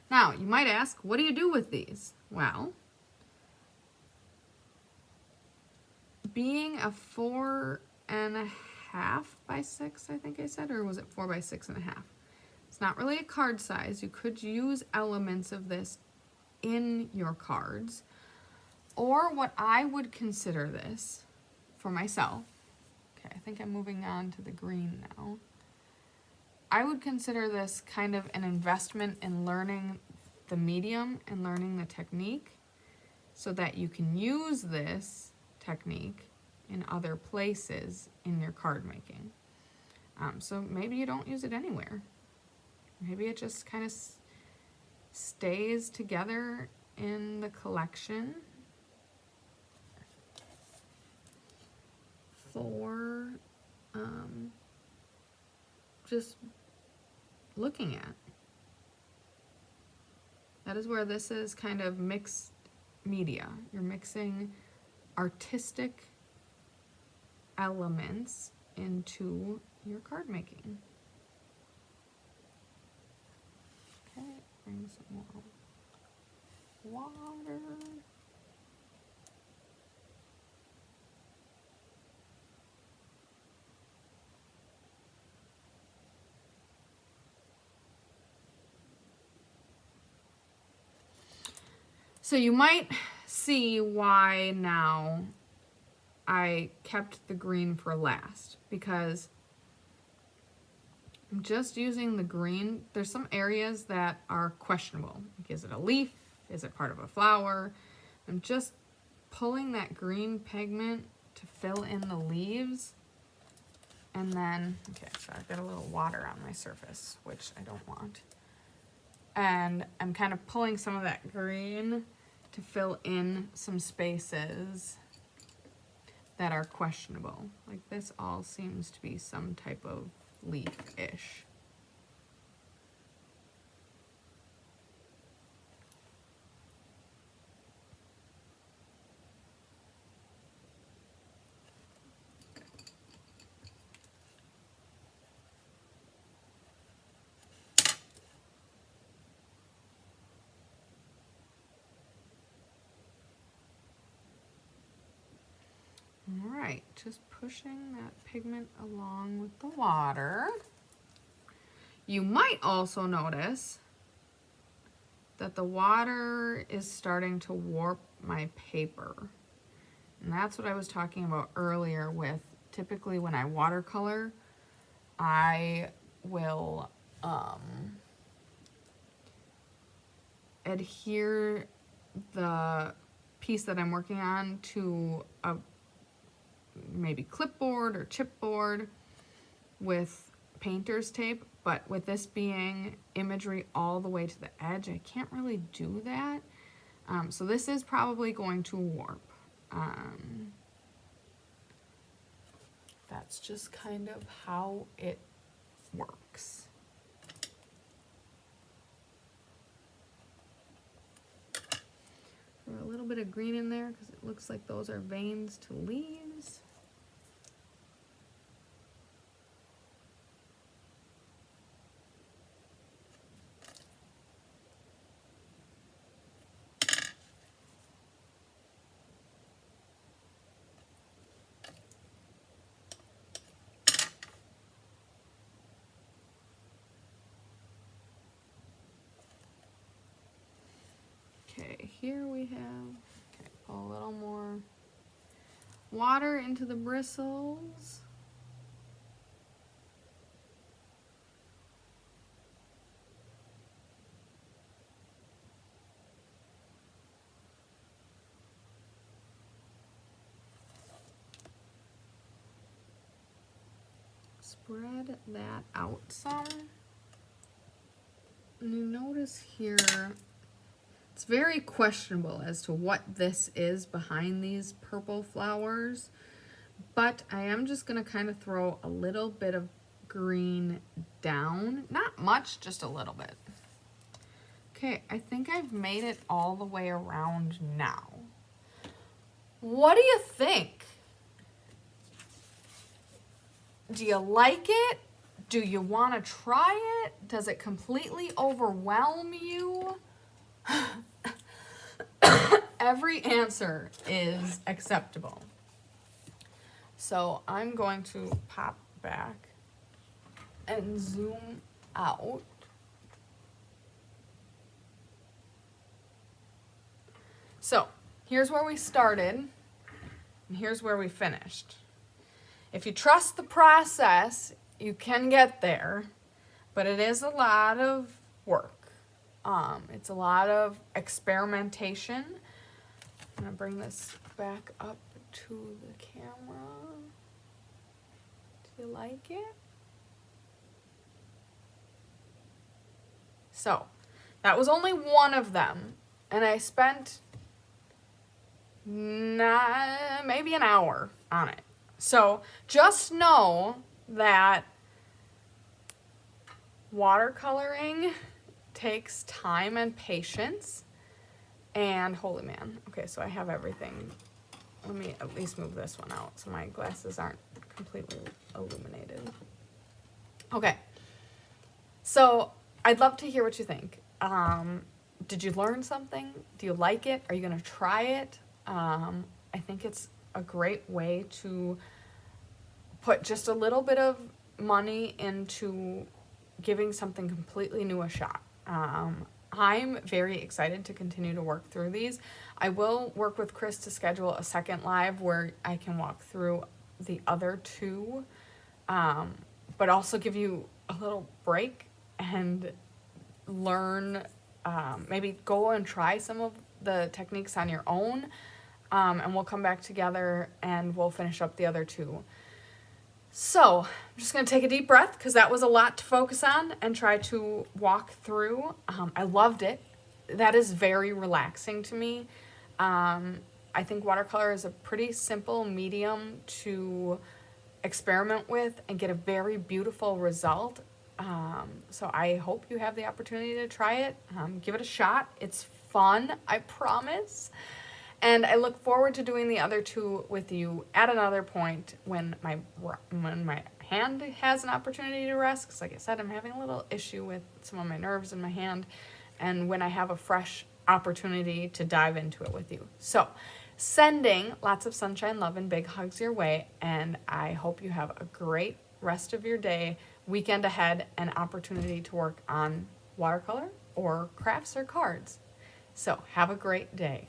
A: Now, you might ask, what do you do with these? Well, being a 4.5 by 6, I think I said, or was it 4 by 6.5? It's not really a card size. You could use elements of this in your cards. Or what I would consider this for myself, okay, I think I'm moving on to the green now. I would consider this kind of an investment in learning the medium and learning the technique so that you can use this technique in other places in your card making. So maybe you don't use it anywhere. Maybe it just kind of stays together in the collection for just looking at. That is where this is kind of mixed media. You're mixing artistic elements into your card making. Okay, bring some more water. So you might see why now I kept the green for last, because I'm just using the green. There's some areas that are questionable. Like, is it a leaf? Is it part of a flower? I'm just pulling that green pigment to fill in the leaves. And then, okay, so I've got a little water on my surface, which I don't want. And I'm kind of pulling some of that green to fill in some spaces that are questionable. Like this all seems to be some type of leaf-ish. All right, just pushing that pigment along with the water. You might also notice that the water is starting to warp my paper. And that's what I was talking about earlier with typically when I watercolor, I will adhere the piece that I'm working on to a maybe clipboard or chipboard with painter's tape, but with this being imagery all the way to the edge, I can't really do that. So this is probably going to warp. That's just kind of how it works. Throw a little bit of green in there because it looks like those are veins to leaves. Okay, here we have, okay, pull a little more water into the bristles. Spread that out some. And you notice here, it's very questionable as to what this is behind these purple flowers, but I am just gonna kind of throw a little bit of green down. Not much, just a little bit. Okay, I think I've made it all the way around now. What do you think? Do you like it? Do you want to try it? Does it completely overwhelm you? Every answer is acceptable. So I'm going to pop back and zoom out. So here's where we started, and here's where we finished. If you trust the process, you can get there. but it is a lot of work. It's a lot of experimentation. I'm gonna bring this back up to the camera. Do you like it? So, that was only one of them, and I spent maybe an hour on it. So, just know that watercoloring takes time and patience, and holy man. Okay, so I have everything. Let me at least move this one out so my glasses aren't completely illuminated. Okay, so I'd love to hear what you think. Did you learn something? Do you like it? Are you gonna try it? I think it's a great way to put just a little bit of money into giving something completely new a shot. I'm very excited to continue to work through these. I will work with Chris to schedule a second live where I can walk through the other two, but also give you a little break and learn, maybe go and try some of the techniques on your own, and we'll come back together and we'll finish up the other two. So I'm just going to take a deep breath because that was a lot to focus on and try to walk through. I loved it. That is very relaxing to me. I think watercolor is a pretty simple medium to experiment with and get a very beautiful result. So I hope you have the opportunity to try it. Give it a shot. It's fun, I promise. And I look forward to doing the other two with you at another point when my hand has an opportunity to rest. Because like I said, I'm having a little issue with some of my nerves in my hand. And when I have a fresh opportunity to dive into it with you. So, sending lots of sunshine, love, and big hugs your way. And I hope you have a great rest of your day, weekend ahead, and opportunity to work on watercolor or crafts or cards. So, have a great day.